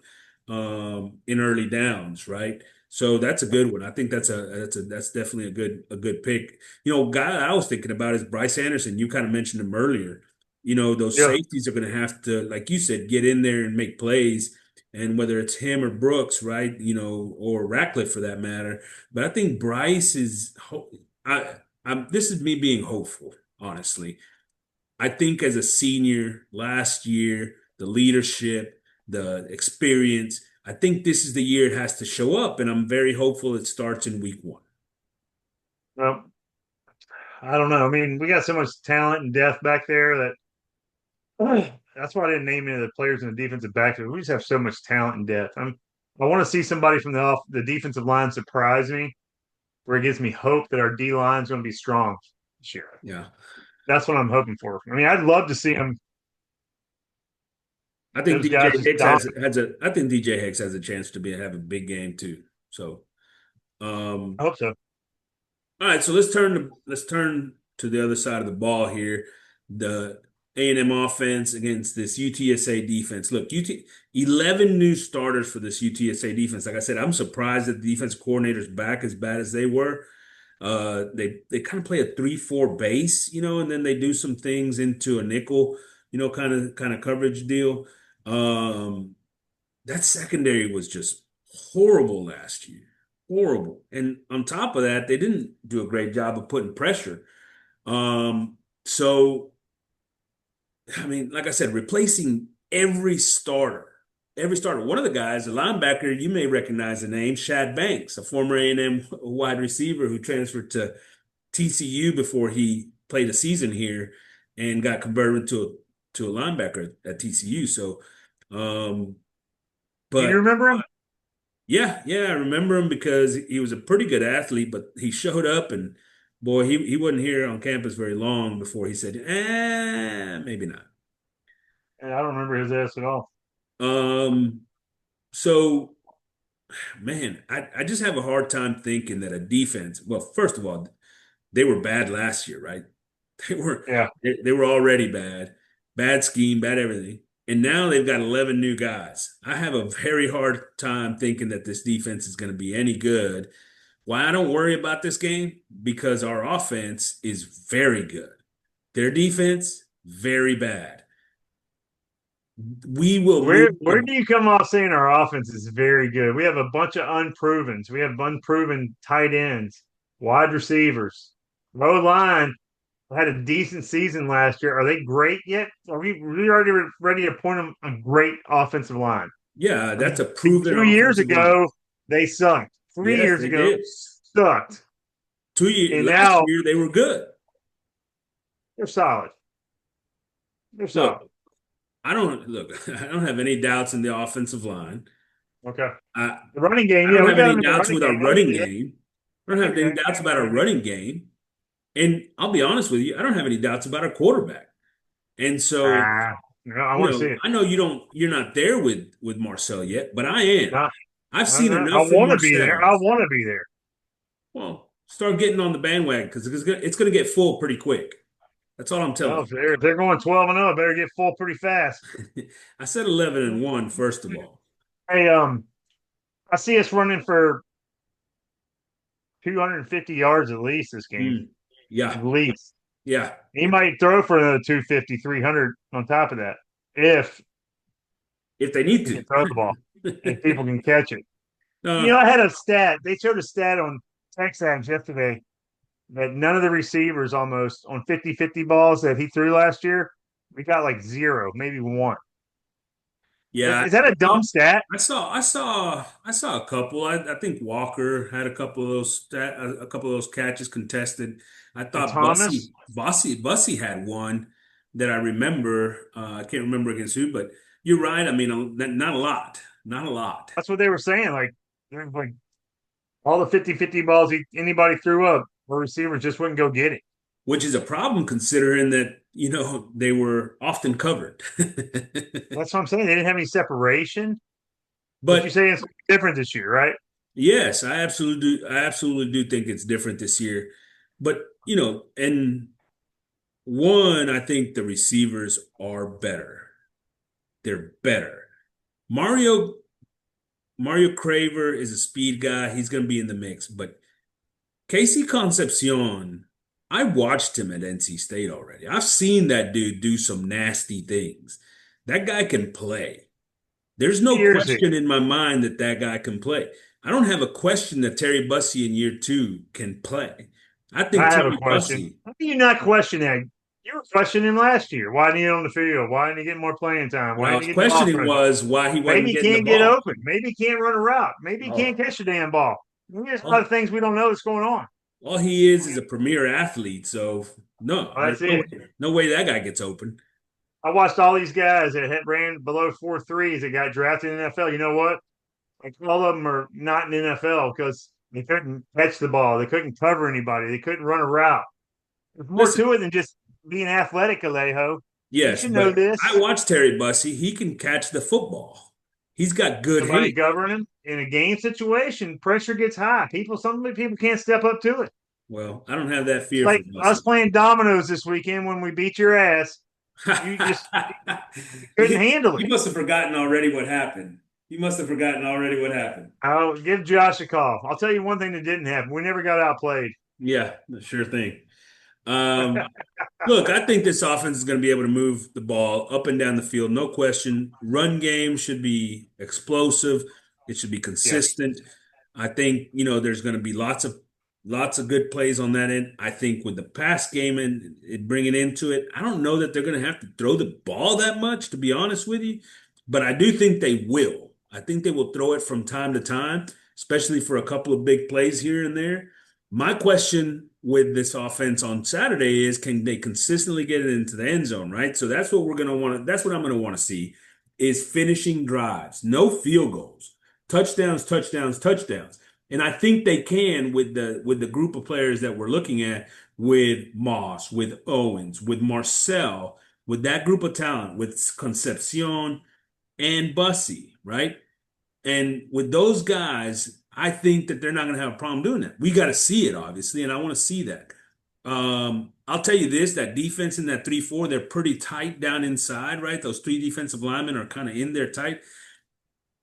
C: in early downs, right? So that's a good one. I think that's definitely a good pick. Guy I was thinking about is Bryce Anderson. You kind of mentioned him earlier. Those
A: Yeah.
C: safeties are going to have to, like you said, get in there and make plays. And whether it's him or Brooks, right? Or Ratcliffe for that matter. But I think Bryce is. This is me being hopeful, honestly. I think as a senior last year, the leadership, the experience, I think this is the year it has to show up, and I'm very hopeful it starts in week one.
A: Well, I don't know. I mean, we got so much talent and depth back there that that's why I didn't name any of the players in the defensive backfield. We just have so much talent and depth. I want to see somebody from the defensive line surprise me, where it gives me hope that our D line is going to be strong this year.
C: Yeah.
A: That's what I'm hoping for. I mean, I'd love to see them.
C: I think
A: Those
C: DJ
A: guys just
C: Hicks
A: dominate.
C: has a I think DJ Hicks has a chance to have a big game too. So
A: I
C: um
A: hope so.
C: all right, so let's turn to the other side of the ball here. The A&M offense against this UTSA defense. Look, 11 new starters for this UTSA defense. Like I said, I'm surprised that the defense coordinator's back as bad as they were. They kind of play a 3-4 base, and then they do some things into a nickel, kind of coverage deal. Um, that secondary was just horrible last year. Horrible. And on top of that, they didn't do a great job of putting pressure. So I mean, like I said, replacing every starter. One of the guys, a linebacker, you may recognize the name, Shad Banks, a former A&M wide receiver who transferred to TCU before he played a season here and got converted to a linebacker at TCU. So, um,
A: Do you
C: but
A: remember him?
C: yeah, I remember him because he was a pretty good athlete, but he showed up and boy, he wasn't here on campus very long before he said, maybe not.
A: I don't remember his ass at all.
C: Um, so man, I just have a hard time thinking that a defense, well, first of all, they were bad last year, right? They were
A: Yeah.
C: they were already bad, bad scheme, bad everything. And now they've got 11 new guys. I have a very hard time thinking that this defense is going to be any good. Why I don't worry about this game? Because our offense is very good. Their defense, very bad. We will move
A: Where
C: the
A: do you come off saying our offense is very good? We have a bunch of unprovens. We have unproven tight ends, wide receivers. O line had a decent season last year. Are they great yet? Are we already ready to point them a great offensive line?
C: Yeah,
A: I
C: that's
A: mean,
C: a proven
A: 2 years
C: offensive line.
A: ago they sucked. three
C: Yes,
A: years
C: they
A: ago
C: did.
A: sucked,
C: 2 years
A: and
C: last
A: now
C: year they were good.
A: they're solid. They're
C: Look,
A: solid.
C: I don't have any doubts in the offensive line.
A: Okay.
C: I
A: The running game,
C: I
A: yeah,
C: don't
A: we
C: have
A: got
C: any
A: them in the
C: doubts
A: running
C: with our
A: game. I'll give
C: running
A: you that.
C: game. I don't
A: I'll
C: have
A: give you
C: any
A: that.
C: doubts about our running game. And I'll be honest with you, I don't have any doubts about our quarterback. And so,
A: Ah, no, I want to see it.
C: I know you're not there with Marcel yet, but I am.
A: Not,
C: I've
A: I'm
C: seen
A: not, I
C: enough from
A: want to be there.
C: Marcel.
A: I want to be there.
C: Well, start getting on the bandwagon because it's gonna get full pretty quick. That's all I'm
A: Well,
C: telling
A: if they're going 12-0, I better get full pretty fast.
C: you. I said 11-1, first of all.
A: Hey, I see us running for 250 yards at least this game.
C: Mm, yeah,
A: At least.
C: yeah.
A: He might throw for another 250, 300 on top of that if
C: If they need
A: he can
C: to.
A: throw the ball and people can catch it.
C: Uh,
A: I had a stat. They showed a stat on Texas yesterday that none of the receivers almost on 50-50 balls that he threw last year, we got like zero, maybe one.
C: yeah,
A: Is that a dumb stat?
C: I saw a couple. I think Walker had a couple of those catches contested. I
A: And
C: thought
A: Thomas,
C: Bussy had one that I remember. I can't remember against who, but you're right. I mean, not a lot, not a lot.
A: that's what they were saying. Like all the 50-50 balls anybody threw up, the receivers just wouldn't go get it.
C: Which is a problem considering that, they were often covered.
A: That's what I'm saying. They didn't have any separation. But you
C: But
A: say it's different this year, right?
C: yes, I absolutely do think it's different this year. But, and one, I think the receivers are better. They're better. Mario Mario Craver is a speed guy. He's going to be in the mix. But Casey Concepcion, I watched him at NC State already. I've seen that dude do some nasty things. That guy can play. There's
A: What
C: no
A: year is he?
C: question in my mind that that guy can play. I don't have a question that Terry Bussey in year two can play. I think
A: I have a
C: Terry
A: question.
C: Bussey,
A: How do you not question that? You were questioning him last year. Why didn't he get on the field? Why didn't he get more playing time?
C: What
A: Why
C: I
A: didn't
C: was
A: he get the ball
C: questioning
A: present?
C: was why he wasn't
A: Maybe he
C: getting the
A: can't get
C: ball.
A: open. Maybe he can't run a route. Maybe he can't
C: Oh,
A: catch the damn ball. There's a lot of
C: all,
A: things we don't know that's going on.
C: all he is a premier athlete. So no,
A: Well,
C: there's
A: that's it.
C: no way that guy gets open.
A: I watched all these guys that had ran below 4.3s that got drafted in the NFL. You know what? Like all of them are not in the NFL because they couldn't catch the ball. They couldn't cover anybody. They couldn't run a route. There's more
C: Listen,
A: to it than just being athletic, Alejo. You
C: yes,
A: should know
C: but I
A: this.
C: watched Terry Bussey. He can catch the football. He's got good
A: Somebody
C: hands.
A: governing him in a game situation, pressure gets high. Some people can't step up to it.
C: Well, I don't have that
A: It's
C: fear for
A: like us
C: Bussey.
A: playing dominoes this weekend when we beat your ass. You just you couldn't handle it.
C: You must have forgotten already what happened. You must have forgotten already what happened.
A: I'll give Josh a call. I'll tell you one thing that didn't happen. We never got outplayed.
C: Yeah, sure thing. Um, Look, I think this offense is going to be able to move the ball up and down the field, no question. Run game should be explosive. It should be
A: Yeah.
C: consistent. I think, there's going to be lots of good plays on that end. I think with the pass game and it bringing into it, I don't know that they're going to have to throw the ball that much, to be honest with you, but I do think they will. I think they will throw it from time to time, especially for a couple of big plays here and there. My question with this offense on Saturday is, can they consistently get it into the end zone, right? So that's what we're going to want to, that's what I'm going to want to see is finishing drives, no field goals, touchdowns, touchdowns, touchdowns. And I think they can with the group of players that we're looking at with Moss, with Owens, with Marcel, with that group of talent, with Concepcion and Bussy, right? And with those guys, I think that they're not going to have a problem doing that. We got to see it, obviously, and I want to see that. I'll tell you this, that defense in that 3-4, they're pretty tight down inside, right? Those three defensive linemen are kind of in there tight.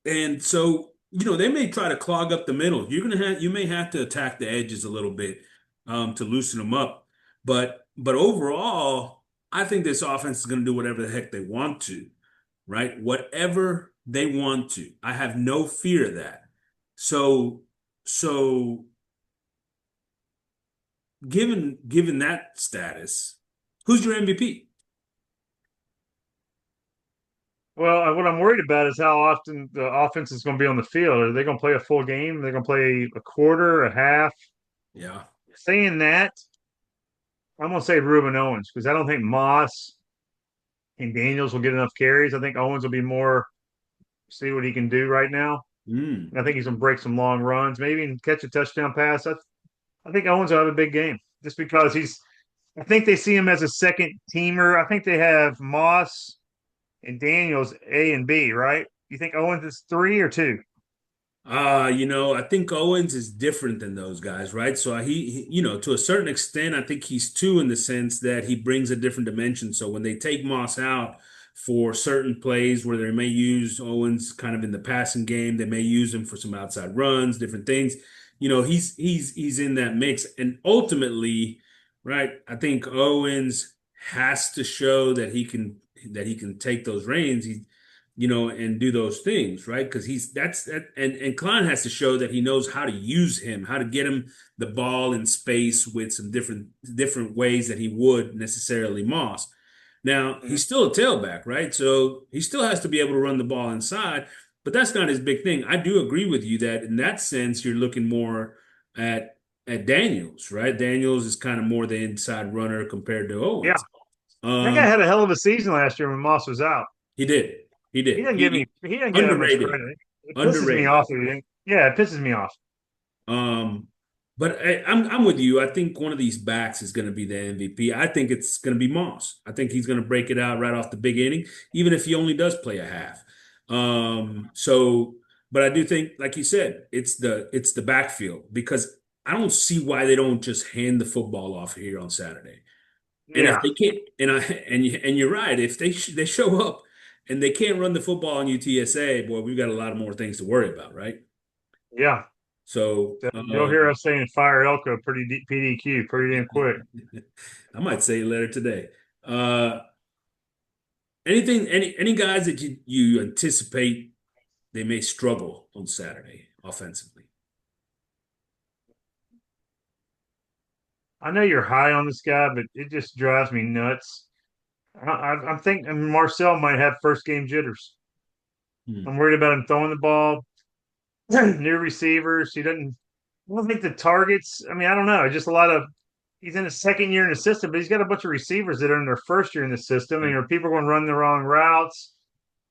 C: And so, they may try to clog up the middle. You may have to attack the edges a little bit to loosen them up. But overall, I think this offense is going to do whatever the heck they want to, right? Whatever they want to. I have no fear of that. So, so given that status, who's your MVP?
A: Well, what I'm worried about is how often the offense is going to be on the field. Are they going to play a full game? They're going to play a quarter, a half.
C: Yeah.
A: Saying that, I'm going to say Ruben Owens because I don't think Moss and Daniels will get enough carries. I think Owens will be more see what he can do right now.
C: Mm.
A: And I think he's going to break some long runs, maybe and catch a touchdown pass. I think Owens will have a big game just because I think they see him as a second teamer. I think they have Moss and Daniels A and B, right? You think Owens is three or two?
C: I think Owens is different than those guys, right? So to a certain extent, I think he's two in the sense that he brings a different dimension. So when they take Moss out for certain plays where they may use Owens kind of in the passing game, they may use him for some outside runs, different things. He's in that mix. And ultimately, right, I think Owens has to show that he can take those reins. And do those things, right? Because and Klein has to show that he knows how to use him, how to get him the ball in space with some different ways that he would necessarily Moss. Now,
A: Mhm.
C: he's still a tailback, right? So he still has to be able to run the ball inside, but that's not his big thing. I do agree with you that in that sense, you're looking more at Daniels, right? Daniels is kind of more the inside runner compared to
A: Yeah,
C: Owens.
A: that guy
C: Um,
A: had a hell of a season last year when Moss was out.
C: he did. He
A: He
C: did.
A: doesn't give me he doesn't get that much
C: Underrated.
A: credit. It pisses me
C: Underrated.
A: off. Yeah, it pisses me off.
C: Um, but I'm with you. I think one of these backs is going to be the MVP. I think it's going to be Moss. I think he's going to break it out right off the big inning, even if he only does play a half. But I do think, like you said, it's the backfield because I don't see why they don't just hand the football off here on Saturday. And if
A: Yeah,
C: they can't, and you're right, if they show up and they can't run the football on UTSA, boy, we've got a lot of more things to worry about, right?
A: yeah.
C: So
A: You'll hear us saying fire Elko PDQ pretty damn quick.
C: I might say it later today. Uh, any guys that you anticipate they may struggle on Saturday offensively?
A: I know you're high on this guy, but it just drives me nuts. I'm thinking Marcel might have first game jitters.
C: Hmm.
A: I'm worried about him throwing the ball, new receivers. He doesn't. I don't think the targets. I mean, I don't know. Just a lot of. He's in his second year in the system, but he's got a bunch of receivers that are in their first year in the system, and
C: Yeah.
A: people are going to run the wrong routes.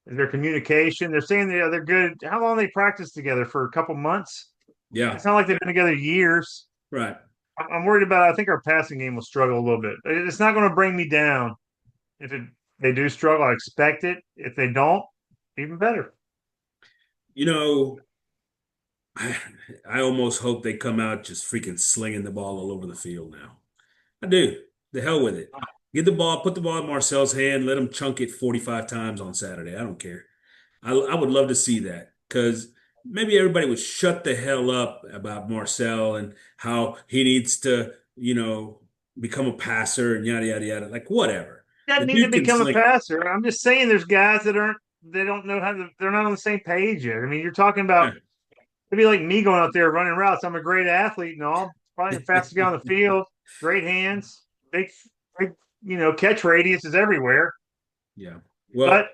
A: Their communication. They're saying they're good. How long they practiced together for a couple months?
C: Yeah.
A: It's not like they've been together years.
C: Right.
A: I'm worried about. I think our passing game will struggle a little bit. It's not going to bring me down if they do struggle. I expect it. If they don't, even better.
C: You know, I, I almost hope they come out just freaking slinging the ball all over the field now. I do. The hell with it. Get the ball, put the ball in Marcel's hand, let him chunk it 45 times on Saturday. I don't care. I would love to see that because maybe everybody would shut the hell up about Marcel and how he needs to, become a passer and yada, yada, yada. Like, whatever.
A: He
C: The
A: doesn't need to
C: dude can
A: become a
C: sling.
A: passer. I'm just saying there's guys that aren't. They don't know how to. They're not on the same page yet. I mean, you're talking about
C: Yeah.
A: it'd be like me going out there running routes. I'm a great athlete and all. Probably the fastest guy on the field. Great hands. Big, big. Catch radius is everywhere.
C: Yeah. Well,
A: But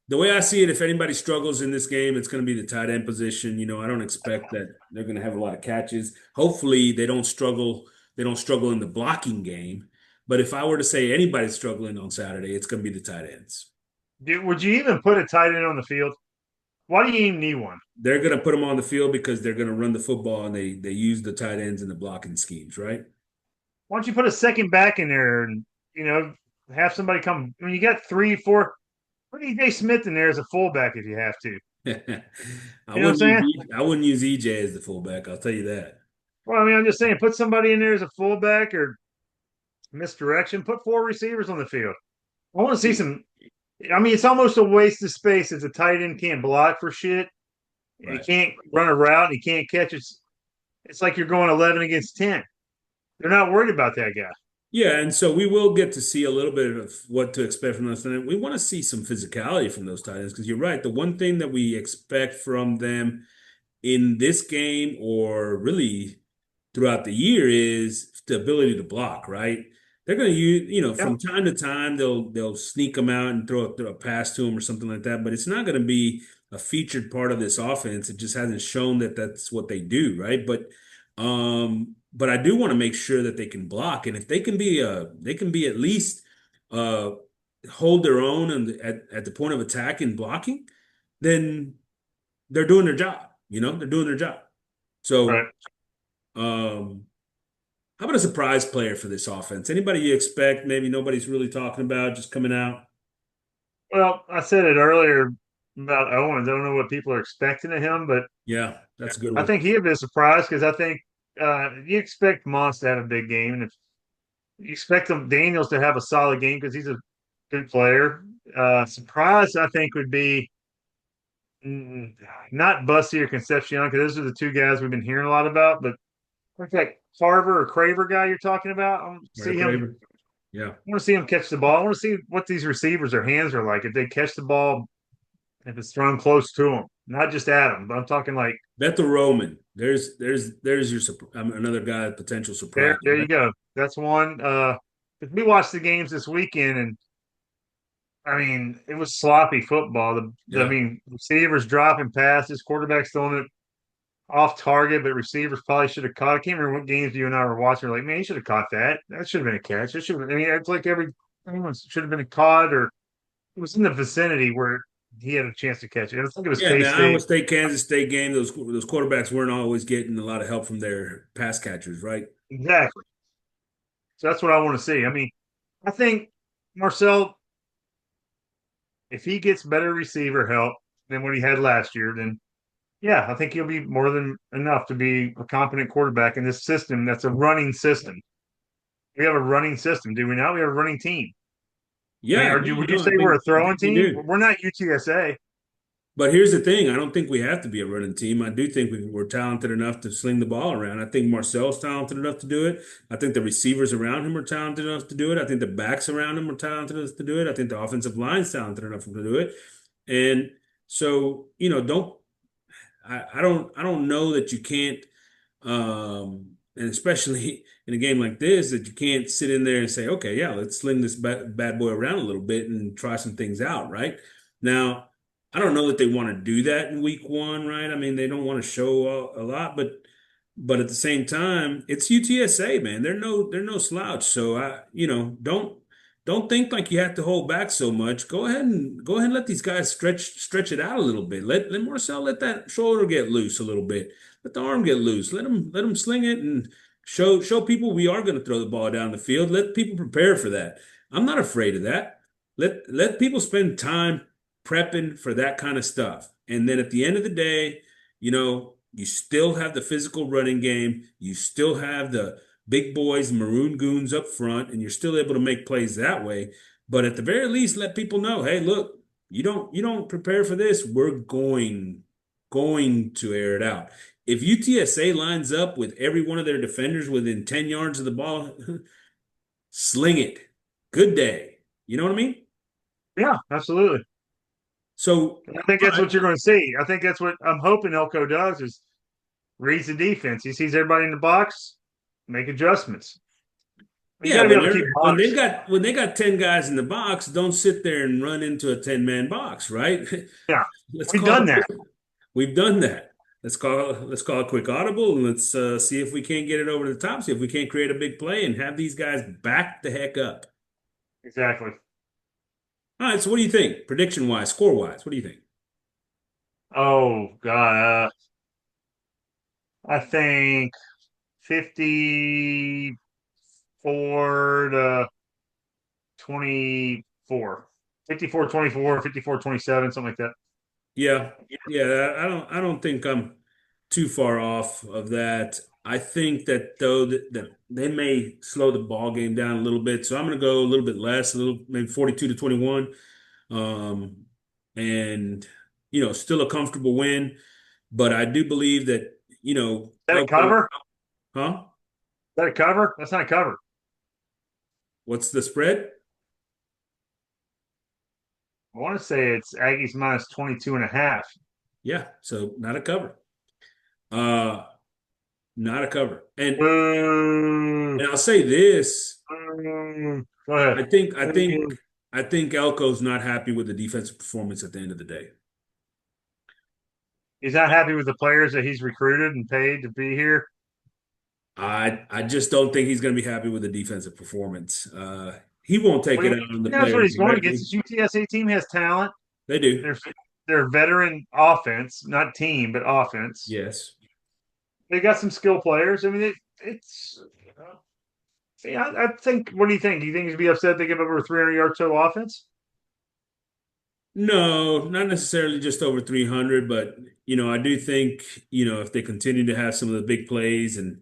C: the way I see it, if anybody struggles in this game, it's going to be the tight end position. I don't expect that they're going to have a lot of catches. Hopefully, they don't struggle. They don't struggle in the blocking game. But if I were to say anybody's struggling on Saturday, it's going to be the tight ends.
A: would you even put a tight end on the field? Why do you even need one?
C: They're going to put them on the field because they're going to run the football and they use the tight ends in the blocking schemes, right?
A: Why don't you put a second back in there and you know have somebody come? I mean, you got three, four. Put EJ Smith in there as a fullback if you have to.
C: I
A: You know what I'm
C: wouldn't
A: saying?
C: I wouldn't use EJ as the fullback. I'll tell you that.
A: Well, I mean, I'm just saying, put somebody in there as a fullback or misdirection. Put four receivers on the field. I want to see some. I mean, it's almost a waste of space if the tight end can't block for shit and he
C: Right.
A: can't run a route and he can't catch it. It's like you're going 11 against 10. They're not worried about that guy.
C: Yeah, and so we will get to see a little bit of what to expect from us. And we want to see some physicality from those tight ends because you're right. The one thing that we expect from them in this game or really throughout the year is the ability to block, right? They're going to use,
A: Yeah.
C: from time to time they'll sneak them out and throw a pass to them or something like that, but it's not going to be a featured part of this offense. It just hasn't shown that that's what they do, right? But I do want to make sure that they can block, and if they can be at least uh hold their own and at the point of attack and blocking, then they're doing their job. They're doing their job. So,
A: Right.
C: um, how about a surprise player for this offense? Anybody you expect? Maybe nobody's really talking about just coming out.
A: Well, I said it earlier about Owens. I don't know what people are expecting of him, but
C: Yeah, that's a good
A: I
C: one.
A: think he'd be a surprise because I think you expect Moss to have a big game, and if you expect him Daniels to have a solid game because he's a good player. Surprise, I think, would be not Bussy or Concepcion because those are the two guys we've been hearing a lot about. But what's that Carver or Craver guy you're talking about? I want to
C: Right,
A: see him.
C: Craver. Yeah.
A: I want to see him catch the ball. I want to see what these receivers, their hands are like. If they catch the ball, if it's thrown close to them, not just at them, but I'm talking like
C: Bethel Roman. There's your another guy, potential surprise.
A: there you go. That's one. We watched the games this weekend, and I mean, it was sloppy football. I
C: Yeah.
A: mean, receivers dropping passes, quarterbacks throwing it off target, but receivers probably should have caught. I can't remember what games you and I were watching. We're like, man, he should have caught that. That should have been a catch. It should have. I mean, it's like everyone should have been a caught, or it was in the vicinity where he had a chance to catch it. I think it was
C: Yeah, in
A: K
C: the Iowa
A: State.
C: State Kansas State game, those quarterbacks weren't always getting a lot of help from their pass catchers, right?
A: Exactly. So that's what I want to see. I mean, I think Marcel, if he gets better receiver help than what he had last year, then yeah, I think he'll be more than enough to be a competent quarterback in this system that's a running system. We have a running system, do we not? We have a running team. I mean,
C: Yeah,
A: would you
C: no,
A: say we're a
C: I
A: throwing
C: think we
A: team?
C: do.
A: We're not UTSA.
C: But here's the thing: I don't think we have to be a running team. I do think we're talented enough to sling the ball around. I think Marcel's talented enough to do it. I think the receivers around him are talented enough to do it. I think the backs around him are talented enough to do it. I think the offensive line's talented enough to do it. And so, don't I don't know that you can't. and especially in a game like this, that you can't sit in there and say, okay, yeah, let's sling this bad boy around a little bit and try some things out, right? Now, I don't know that they want to do that in week one, right? I mean, they don't want to show a lot, but at the same time, it's UTSA, man. They're no slouch. So don't think like you have to hold back so much. Go ahead and let these guys stretch it out a little bit. Let Marcel let that shoulder get loose a little bit. Let the arm get loose. Let him sling it and show people we are going to throw the ball down the field. Let people prepare for that. I'm not afraid of that. Let people spend time prepping for that kind of stuff. And then at the end of the day, you still have the physical running game. You still have the big boys, maroon goons up front, and you're still able to make plays that way. But at the very least, let people know, hey, look, you don't prepare for this, we're going to air it out. If UTSA lines up with every one of their defenders within 10 yards of the ball, sling it. Good day. You know what I mean?
A: Yeah, absolutely.
C: So,
A: I think
C: all
A: that's
C: right.
A: what you're going to see. I think that's what I'm hoping Elko does is reads the defense. He sees everybody in the box, make adjustments. You got
C: Yeah,
A: to be
C: when
A: able to keep
C: they're
A: box.
C: when they got 10 guys in the box, don't sit there and run into a 10-man box, right?
A: Yeah,
C: Let's
A: we've
C: call
A: done
C: it.
A: that.
C: We've done that. Let's call a quick audible and let's see if we can't get it over the top. See if we can't create a big play and have these guys back the heck up.
A: Exactly.
C: All right. So what do you think, prediction wise, score wise? What do you think?
A: Oh God, I think 54 to 24, 54-24, 54-27, something like that.
C: Yeah, yeah. I don't think I'm too far off of that. I think that though that they may slow the ball game down a little bit. So I'm going to go a little bit less, a little maybe 42 to 21. Um, and still a comfortable win. But I do believe that,
A: Is that a
C: Elko,
A: cover?
C: huh?
A: Is that a cover? That's not a cover.
C: What's the spread?
A: I want to say it's Aggies minus 22 and a half.
C: Yeah, so not a cover. Uh, not a cover. And
A: Boo.
C: and I'll say this,
A: Boo. Go ahead.
C: I think I
A: Say it
C: think
A: again.
C: I think Elko's not happy with the defensive performance at the end of the day.
A: He's not happy with the players that he's recruited and paid to be here.
C: I just don't think he's going to be happy with the defensive performance. He won't take
A: What do
C: it
A: you
C: out on the
A: mean? That's what
C: players
A: he's going against.
C: directly.
A: This UTSA team has talent.
C: They do.
A: They're they're veteran offense, not team, but offense.
C: Yes.
A: They got some skill players. I mean, it's. See, I think. What do you think? Do you think he'd be upset they give up over 300 yards total offense?
C: No, not necessarily just over 300, but I do think, if they continue to have some of the big plays and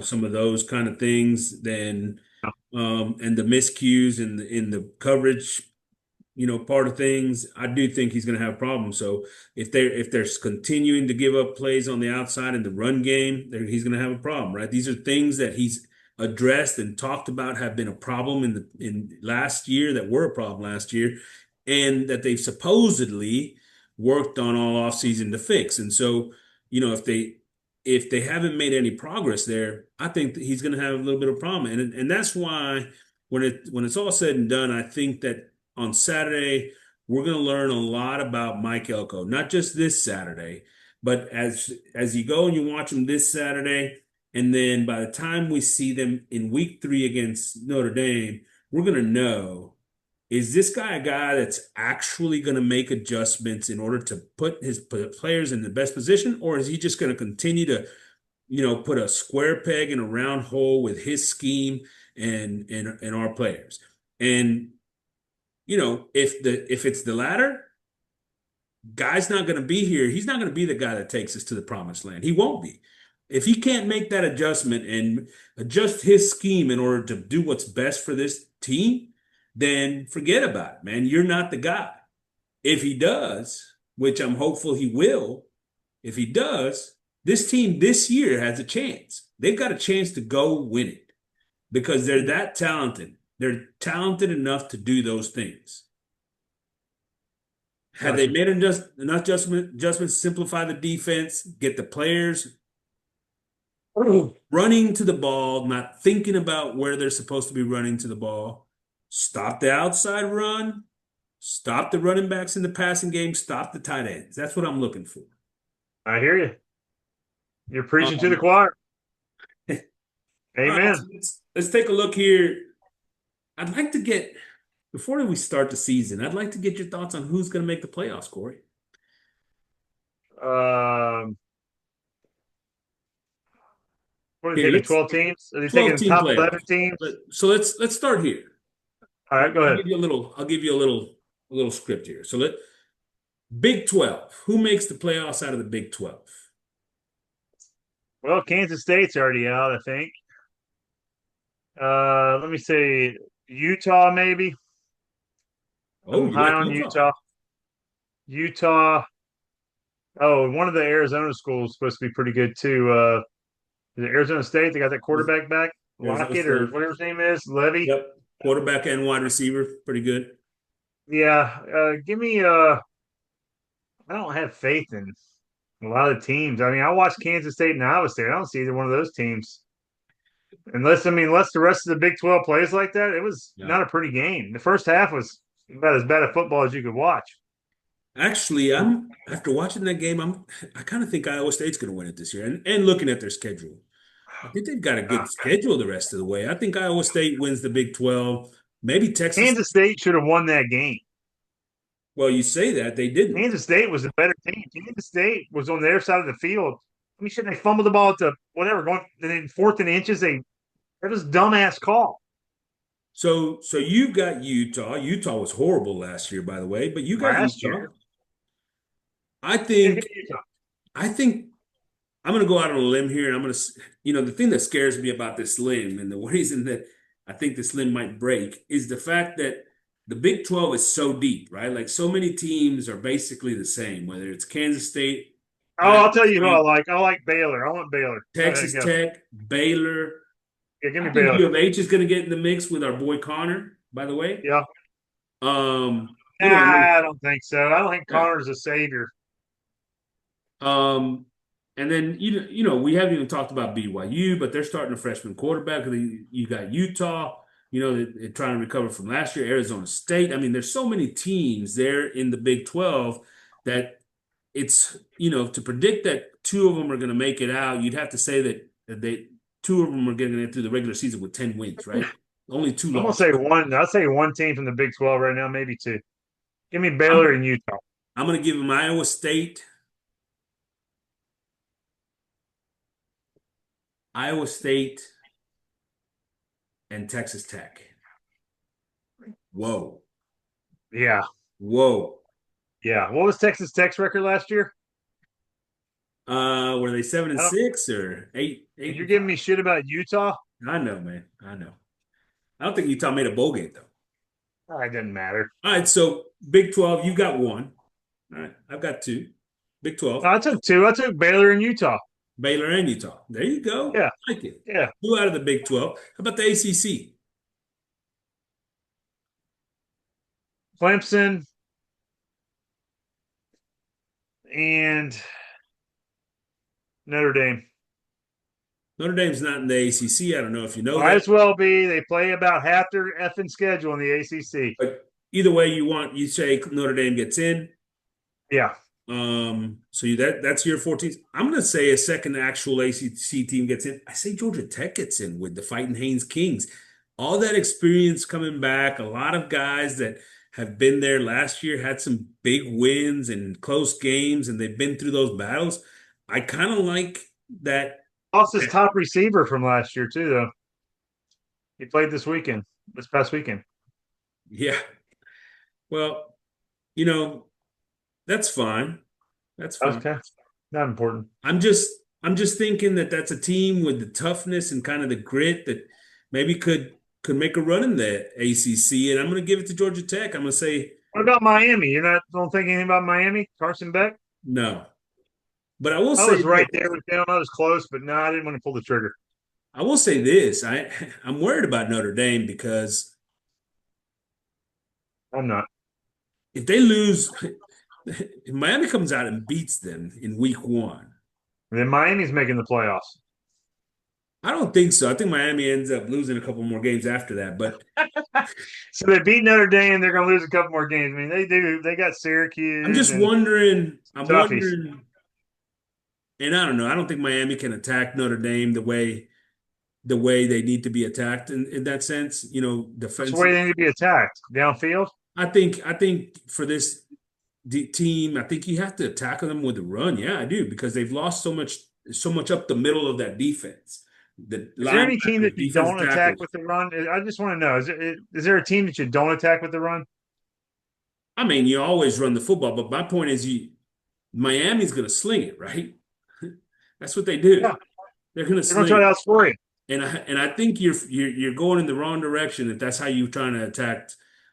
C: some of those kind of things, then and the miscues in the coverage, part of things, I do think he's going to have problems. So if they're continuing to give up plays on the outside in the run game, he's going to have a problem, right? These are things that he's addressed and talked about have been a problem in last year, that were a problem last year, and that they've supposedly worked on all offseason to fix. And so, if they haven't made any progress there, I think that he's going to have a little bit of problem. And that's why when it's all said and done, I think that on Saturday, we're going to learn a lot about Mike Elko, not just this Saturday, but as you go and you watch him this Saturday, and then by the time we see them in week 3 against Notre Dame, we're going to know, is this guy a guy that's actually going to make adjustments in order to put his players in the best position, or is he just going to continue to, put a square peg in a round hole with his scheme and our players? And if it's the latter, guy's not going to be here. He's not going to be the guy that takes us to the promised land. He won't be. If he can't make that adjustment and adjust his scheme in order to do what's best for this team, then forget about it, man. You're not the guy. If he does, which I'm hopeful he will, if he does, this team this year has a chance. They've got a chance to go win it because they're that talented. They're talented enough to do those things. Had they
A: Gotcha.
C: made enough adjustments to simplify the defense, get the players running to the ball, not thinking about where they're supposed to be running to the ball. Stop the outside run. Stop the running backs in the passing game. Stop the tight ends. That's what I'm looking for.
A: I hear you. You're preaching to the
C: Um,
A: choir.
C: all right,
A: Amen.
C: so let's take a look here. I'd like to get, before we start the season, I'd like to get your thoughts on who's going to make the playoffs, Corey.
A: Um, what are you
C: Here,
A: taking?
C: let's
A: 12 teams? Are you
C: 12
A: taking
C: team
A: top 11
C: playoffs.
A: teams?
C: So let's start here.
A: All right, go
C: I'll
A: ahead.
C: give you a little, a little script here. So Big 12. Who makes the playoffs out of the Big 12?
A: Well, Kansas State's already out, I think. Let me say Utah, maybe.
C: Oh,
A: I'm
C: you
A: high
C: like
A: on
C: Utah?
A: Utah. Utah. Oh, one of the Arizona schools is supposed to be pretty good too. Is it Arizona State? They got that quarterback back,
C: Arizona
A: Lockett or
C: State.
A: whatever his name is, Levy.
C: Yep. Quarterback and wide receiver. Pretty good.
A: Yeah. Give me. I don't have faith in a lot of teams. I mean, I watched Kansas State and Iowa State. I don't see either one of those teams. Unless the rest of the Big 12 plays like that, it was
C: Yeah.
A: not a pretty game. The first half was about as bad a football as you could watch.
C: Actually, I'm after watching that game, I kind of think Iowa State's going to win it this year. And looking at their schedule, I think they've got a
A: Uh,
C: good schedule the rest of the way. I think Iowa State wins the Big 12. Maybe Texas.
A: Kansas State should have won that game.
C: Well, you say that they didn't.
A: Kansas State was a better team. Kansas State was on their side of the field. I mean, shit, they fumbled the ball at the whatever, going and then fourth and inches. That was dumbass call
C: So you've got Utah. Utah was horrible last year, by the way, but you got
A: last
C: Utah.
A: year.
C: I
A: Yeah, give
C: think
A: me Utah.
C: I think I'm going to go out on a limb here, and I'm going to, the thing that scares me about this limb, and the reason that I think this limb might break is the fact that the Big 12 is so deep, right? Like so many teams are basically the same, whether it's Kansas State,
A: Oh,
C: Iowa
A: I'll tell you who I
C: State,
A: like. I like Baylor. I want Baylor. Go ahead,
C: Texas
A: go.
C: Tech, Baylor.
A: Yeah, give
C: I
A: me
C: think
A: Baylor.
C: U of H is going to get in the mix with our boy Connor, by the way.
A: Yeah.
C: Um,
A: Nah,
C: you know,
A: I don't think so. I don't think
C: yeah.
A: Connor's a savior.
C: Um, and then we haven't even talked about BYU, but they're starting a freshman quarterback. You got Utah, they're trying to recover from last year. Arizona State. I mean, there's so many teams there in the Big 12 that it's to predict that two of them are going to make it out. You'd have to say that they two of them are getting it through the regular season with 10 wins, right? Only two
A: I'm gonna
C: losses.
A: say one. I'll say one team from the Big 12 right now, maybe two. Give me Baylor
C: I'm
A: and Utah.
C: I'm going to give them Iowa State, and Texas Tech. Whoa.
A: Yeah,
C: Whoa.
A: yeah. What was Texas Tech's record last year?
C: Were they seven and
A: I don't.
C: six or eight
A: You're
C: and
A: giving me
C: five?
A: shit about Utah.
C: I know, man. I know. I don't think Utah made a bowl game though.
A: Oh, it doesn't matter.
C: All right, so Big 12, you got one. All right, I've got two. Big 12,
A: I took two. I took Baylor and Utah.
C: Baylor and Utah. There you go.
A: Yeah,
C: I like it.
A: yeah.
C: Two out of the Big 12. How about the ACC?
A: Clemson and Notre Dame.
C: Notre Dame's not in the ACC. I don't know if you know
A: Might
C: that,
A: as well be. They play about half their effing schedule in the ACC.
C: but either way you say Notre Dame gets in.
A: Yeah.
C: So that's your 14th. I'm gonna say a second actual ACC team gets in. I say Georgia Tech gets in with the Fighting Haynes Kings. All that experience coming back, a lot of guys that have been there last year had some big wins and close games, and they've been through those battles. I kind of like that.
A: Lost his top receiver from last year too, though. He played this past weekend.
C: Yeah. Well, you know, that's fine. That's fine.
A: Okay. Not important.
C: I'm just thinking that that's a team with the toughness and kind of the grit that maybe could make a run in the ACC. And I'm going to give it to Georgia Tech. I'm going to say
A: What about Miami? Don't think anything about Miami? Carson Beck?
C: no. But I will
A: I
C: say
A: was right
C: this.
A: there with them. I was close, but no, I didn't want to pull the trigger.
C: I will say this. I'm worried about Notre Dame because
A: I'm not.
C: if they lose, if Miami comes out and beats them in week one,
A: And then Miami's making the playoffs.
C: I don't think so. I think Miami ends up losing a couple more games after that. But
A: So they beat Notre Dame. They're going to lose a couple more games. I mean, they do. They got
C: I'm
A: Syracuse
C: just
A: and
C: wondering. I'm
A: toughies.
C: wondering, and I don't know. I don't think Miami can attack Notre Dame the way they need to be attacked in that sense.
A: That's the way
C: Defensive.
A: they need to be attacked downfield.
C: I think for this team, I think you have to tackle them with the run. Yeah, I do because they've lost so much up the middle of that defense. The
A: Is there any team that
C: linebackers,
A: you
C: defensive
A: don't attack
C: tackles.
A: with the run? I just want to know: is there a team that you don't attack with the run?
C: I mean, you always run the football, but my point is, Miami's going to sling it, right? That's what they do.
A: Yeah,
C: They're going to
A: they're going to
C: sling
A: try to
C: it,
A: outscore you.
C: and I think you're going in the wrong direction if that's how you're trying to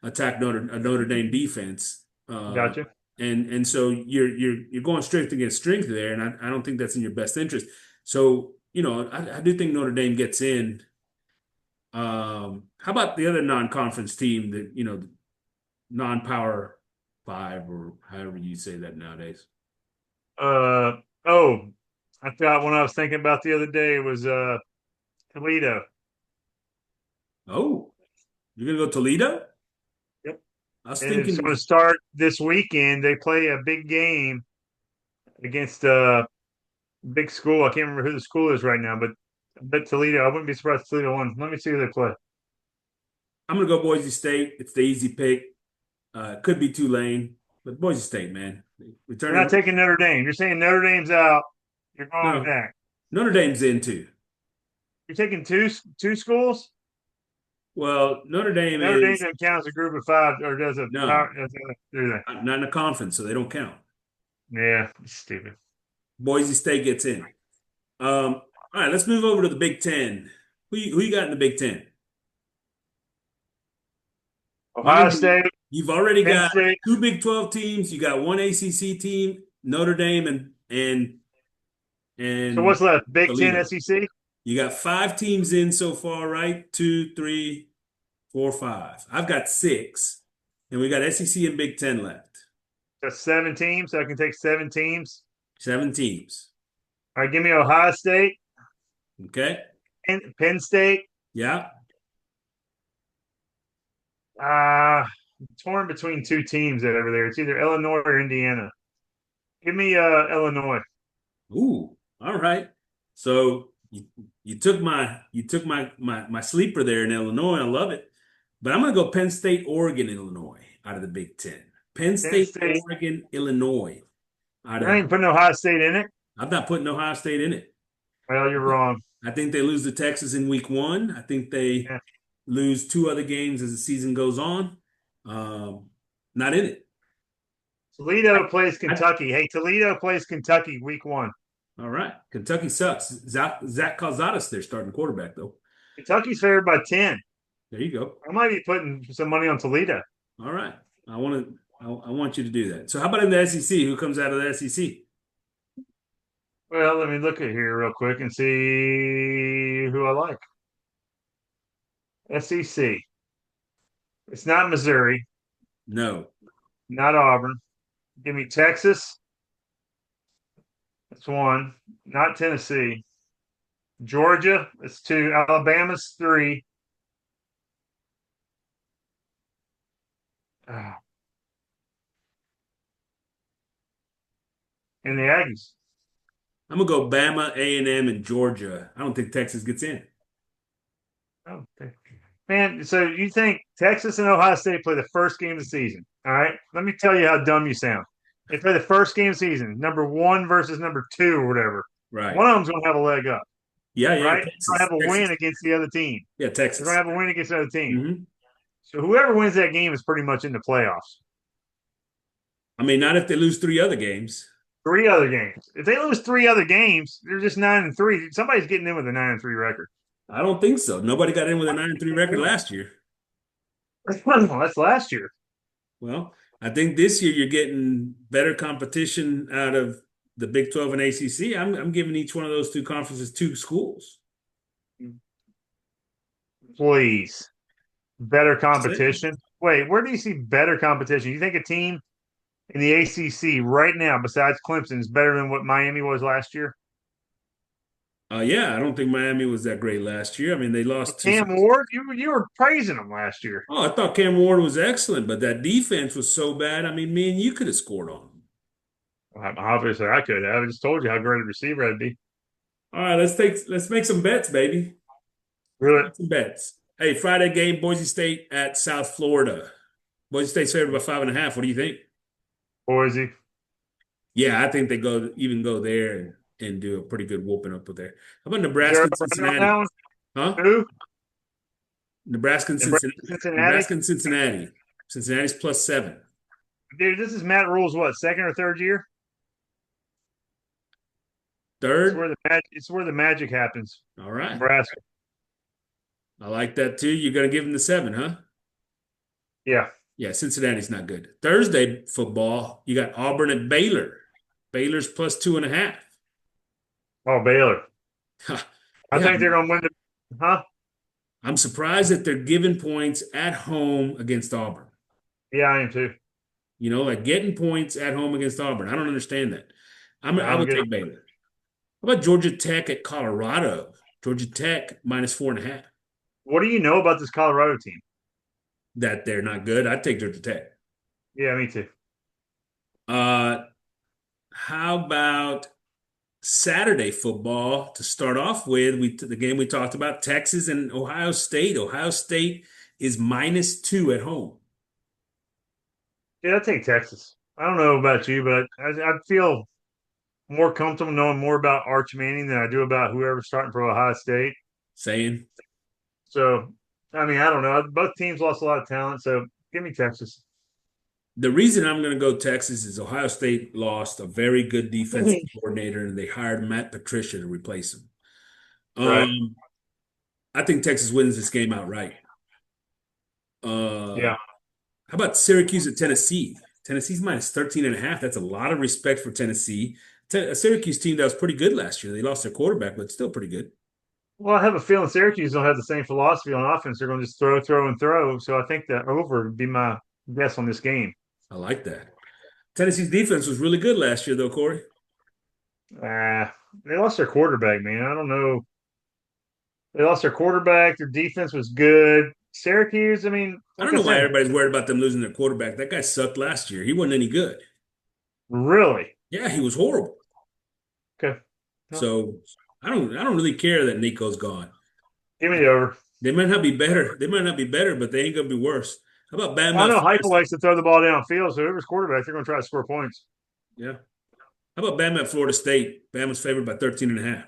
C: attack Notre Dame defense.
A: Gotcha.
C: And so you're going strength against strength there, and I don't think that's in your best interest. So I do think Notre Dame gets in. How about the other non-conference team that non-power five or however you say that nowadays?
A: Oh, I thought when I was thinking about the other day was Toledo.
C: Oh, you're gonna go Toledo?
A: Yep.
C: I was
A: And it's
C: thinking,
A: going to start this weekend. They play a big game against a big school. I can't remember who the school is right now, but I bet Toledo. I wouldn't be surprised if Toledo won. Let me see who they play.
C: I'm gonna go Boise State. It's the easy pick. Could be Tulane, but Boise State, man.
A: You're not
C: Returning
A: taking Notre Dame. You're saying Notre Dame's out. You're going with
C: no,
A: that.
C: Notre Dame's in too.
A: You're taking two schools.
C: Well, Notre Dame
A: Notre Dame
C: is
A: doesn't count as a group of five, or does a
C: no,
A: power? Do they?
C: not in a conference, so they don't count.
A: Yeah, stupid.
C: Boise State gets in. All right, let's move over to the Big Ten. Who you got in the Big Ten?
A: Ohio
C: Mind you,
A: State,
C: you've already
A: Penn
C: got
A: State.
C: two Big 12 teams. You got one ACC team, Notre Dame
A: So
C: and
A: what's left? Big Ten,
C: Toledo.
A: SEC.
C: You got five teams in so far, right? Two, three, four, five. I've got six, and we got SEC and Big Ten left.
A: That's 7 teams. So I can take 7 teams.
C: Seven teams.
A: All right, give me Ohio State,
C: Okay.
A: Penn State.
C: Yeah.
A: Uh torn between two teams that over there. It's either Illinois or Indiana. Give me Illinois.
C: Ooh. All right. So you took my sleeper there in Illinois. I love it. But I'm gonna go Penn State, Oregon, Illinois out of the Big Ten. Penn
A: Penn
C: State,
A: State.
C: Oregon, Illinois out
A: I
C: of.
A: ain't putting Ohio State in it.
C: I'm not putting Ohio State in it.
A: Well, you're wrong.
C: I think they lose to Texas in week one. I think they
A: Yeah.
C: lose two other games as the season goes on. Not in it.
A: Toledo plays
C: I,
A: Kentucky. Hey, Toledo plays Kentucky week 1.
C: all right. Kentucky sucks. Zach Calzada's their starting quarterback, though.
A: Kentucky's favored by 10.
C: There you go.
A: I might be putting some money on Toledo.
C: All right. I want you to do that. So how about in the SEC? Who comes out of the SEC?
A: Well, let me look at here real quick and see who I like. SEC. It's not Missouri,
C: No.
A: not Auburn. Give me Texas. That's 1. Not Tennessee. Georgia. That's 2. Alabama's 3. Ah, and the Aggies.
C: I'm gonna go Bama, A&M, and Georgia. I don't think Texas gets in.
A: Oh, okay. Man, so you think Texas and Ohio State play the first game of the season? All right. Let me tell you how dumb you sound. They play the first game of the season, number 1 versus number 2 or whatever.
C: Right.
A: One of them's going to have a leg up,
C: Yeah, yeah,
A: right? They're going to
C: Texas.
A: have a win
C: Texas.
A: against the other team.
C: Yeah,
A: They're going
C: Texas.
A: to have a win against the other team.
C: hmm
A: So whoever wins that game is pretty much in the playoffs.
C: I mean, not if they lose three other games.
A: 3 other games. If they lose 3 other games, they're just 9-3. Somebody's getting in with a 9-3 record.
C: I don't think so. Nobody got in with a 9-3 record last year.
A: That's last year.
C: Well, I think this year you're getting better competition out of the Big 12 and ACC. I'm giving each one of those two conferences two schools.
A: Please. Better
C: Saying.
A: competition. Wait, where do you see better competition? You think a team in the ACC right now, besides Clemson, is better than what Miami was last year?
C: Yeah, I don't think Miami was that great last year. I mean, they lost to some.
A: Cam Ward, you were praising him last year.
C: Oh, I thought Cam Ward was excellent, but that defense was so bad. I mean, me and you could have scored on them.
A: Obviously, I could have. I just told you how great a receiver I'd be.
C: All right, let's make some bets, baby.
A: Really,
C: Make some bets. Hey, Friday game, Boise State at South Florida. Boise State's favored by 5.5. What do you think?
A: Boise.
C: Yeah, I think they go there and do a pretty good whooping up with there. How about
A: Is there
C: Nebraska
A: a
C: and
A: run on that
C: Cincinnati?
A: one?
C: Huh?
A: Who?
C: Nebraska and
A: And
C: Cincinnati.
A: Cincinnati?
C: Nebraska and Cincinnati. Cincinnati's +7.
A: Dude, this is Matt Rule's what, second or third year?
C: Third.
A: It's where the magic happens.
C: All right.
A: Nebraska.
C: I like that too. You're gonna give them the 7, huh?
A: Yeah.
C: Yeah, Cincinnati's not good. Thursday football, you got Auburn at Baylor. Baylor's +2.5.
A: Oh, Baylor. I
C: Yeah,
A: think they're gonna win the huh?
C: I'm surprised that they're giving points at home against Auburn.
A: Yeah, I am too.
C: You know, like getting points at home against Auburn. I don't understand that.
A: I
C: I
A: don't
C: would
A: get it.
C: take Baylor. How about Georgia Tech at Colorado? Georgia Tech -4.5.
A: What do you know about this Colorado team?
C: That they're not good. I'd take Georgia Tech.
A: Yeah, me too.
C: Uh, how about Saturday football to start off with? The game we talked about, Texas and Ohio State. Ohio State is -2 at home.
A: Yeah, I take Texas. I don't know about you, but I feel more comfortable knowing more about Arch Manning than I do about whoever's starting for Ohio State.
C: Saying
A: So, I mean, I don't know. Both teams lost a lot of talent, so give me Texas.
C: the reason I'm going to go Texas is Ohio State lost a very good defensive coordinator, and they hired Matt Patricia to replace him.
A: Right.
C: I think Texas wins this game outright. Uh,
A: Yeah.
C: how about Syracuse at Tennessee? Tennessee's -13.5. That's a lot of respect for Tennessee. A Syracuse team that was pretty good last year. They lost their quarterback, but still pretty good.
A: Well, I have a feeling Syracuse don't have the same philosophy on offense. They're going to just throw, throw, and throw. So I think that over would be my guess on this game.
C: I like that. Tennessee's defense was really good last year, though, Corey.
A: They lost their quarterback, man. I don't know. They lost their quarterback. Their defense was good. Syracuse, I mean,
C: I
A: like
C: don't
A: I
C: know why
A: said,
C: everybody's worried about them losing their quarterback. That guy sucked last year. He wasn't any good.
A: really.
C: Yeah, he was horrible.
A: Okay. No,
C: So I don't really care that Nico's gone.
A: give me the over.
C: They might not be better. They might not be better, but they ain't gonna be worse. How about
A: I
C: Bama?
A: know Heupel likes to throw the ball downfield, so whoever's quarterback, they're going to try to score points.
C: Yeah. How about Bama at Florida State? Bama's favored by 13.5.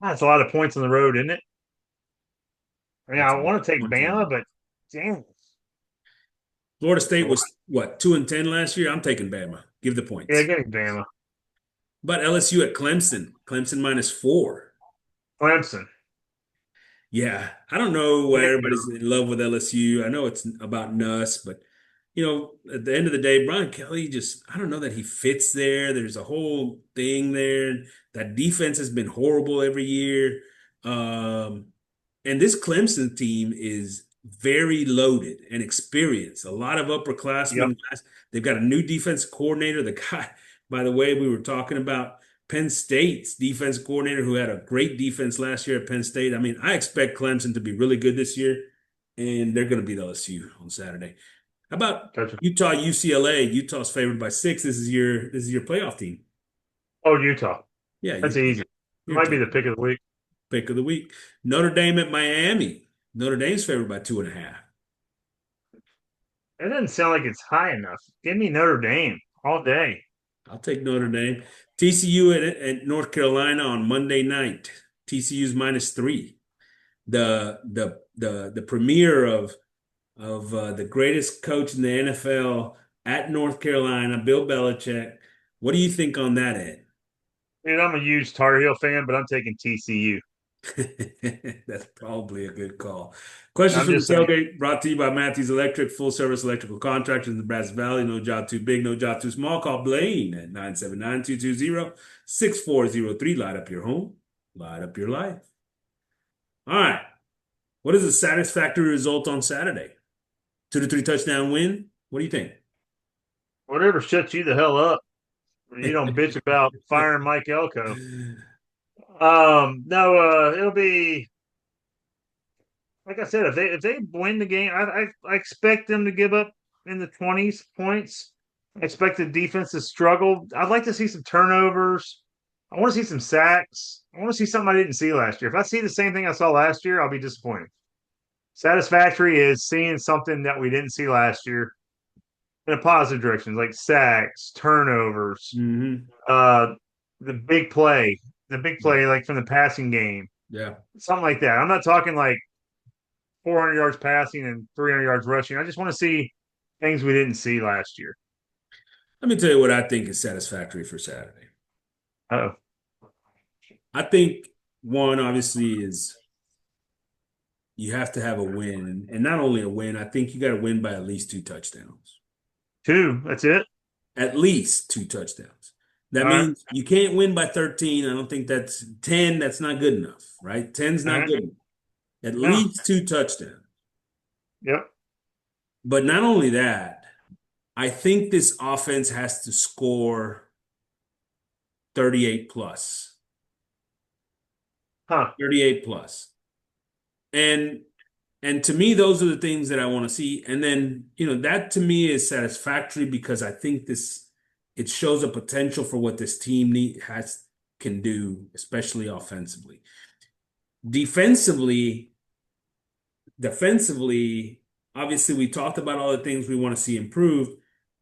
A: That's a lot of points on the road, isn't it? I mean,
C: That's
A: I
C: a
A: want to take
C: bunch of
A: Bama,
C: them.
A: but damn.
C: Florida State was what, 2-10 last year? I'm taking Bama. Give the
A: Yeah,
C: points.
A: give me Bama.
C: How about LSU at Clemson? Clemson -4.
A: Clemson.
C: Yeah, I don't know why
A: Give me the
C: everybody's in love with LSU. I know it's about Nuss, but at the end of the day, Brian Kelly just, I don't know that he fits there. There's a whole thing there. That defense has been horrible every year. Um, and this Clemson team is very loaded and experienced. A lot of
A: Yep.
C: upperclassmen. They've got a new defense coordinator. The guy, by the way, we were talking about Penn State's defense coordinator who had a great defense last year at Penn State. I mean, I expect Clemson to be really good this year, and they're going to beat LSU on Saturday. How about
A: Gotcha.
C: Utah, UCLA? Utah's favored by 6. This is your playoff team.
A: Oh, Utah.
C: Yeah,
A: That's
C: Utah.
A: easy. It
C: You're
A: might be the
C: taking
A: pick of the week.
C: pick of the week. Notre Dame at Miami. Notre Dame's favored by 2.5.
A: It doesn't sound like it's high enough. Give me Notre Dame all day.
C: I'll take Notre Dame. TCU at North Carolina on Monday night. TCU's -3. The premier of the greatest coach in the NFL at North Carolina, Bill Belichick. What do you think on that, Ed?
A: Dude, I'm a huge Tar Heel fan, but I'm taking TCU.
C: That's probably a good call. Questions
A: I'm
C: from the
A: just saying.
C: tailgate brought to you by Matthews Electric, full service electrical contractors in the Brazos Valley. No job too big, no job too small. Call Blaine at 979-220-6403. Light up your home, light up your life. All right. What is a satisfactory result on Saturday? 2 to 3 touchdown win? What do you think?
A: Whatever shuts you the hell up. You don't bitch about firing Mike Elko. No, it'll be like I said. If they win the game, I expect them to give up in the 20s points. I expect the defense to struggle. I'd like to see some turnovers. I want to see some sacks. I want to see something I didn't see last year. If I see the same thing I saw last year, I'll be disappointed. Satisfactory is seeing something that we didn't see last year in a positive direction, like sacks, turnovers,
C: Hmm.
A: uh, the big play, the big play, like from the passing game,
C: Yeah.
A: something like that. I'm not talking like 400 yards passing and 300 yards rushing. I just want to see things we didn't see last year.
C: Let me tell you what I think is satisfactory for Saturday.
A: Oh,
C: I think one obviously is you have to have a win, and not only a win. I think you got to win by at least two touchdowns.
A: two. That's it.
C: At least two touchdowns. That
A: All right.
C: means you can't win by 13. I don't think that's 10. That's not good enough, right? 10's
A: All
C: not
A: right.
C: good enough. At
A: No.
C: least two touchdowns.
A: Yep.
C: But not only that, I think this offense has to score 38 plus.
A: Huh.
C: 38 plus. And and to me, those are the things that I want to see. And then, that to me is satisfactory because I think it shows a potential for what this team can do, especially offensively. Defensively, defensively, obviously we talked about all the things we want to see improved.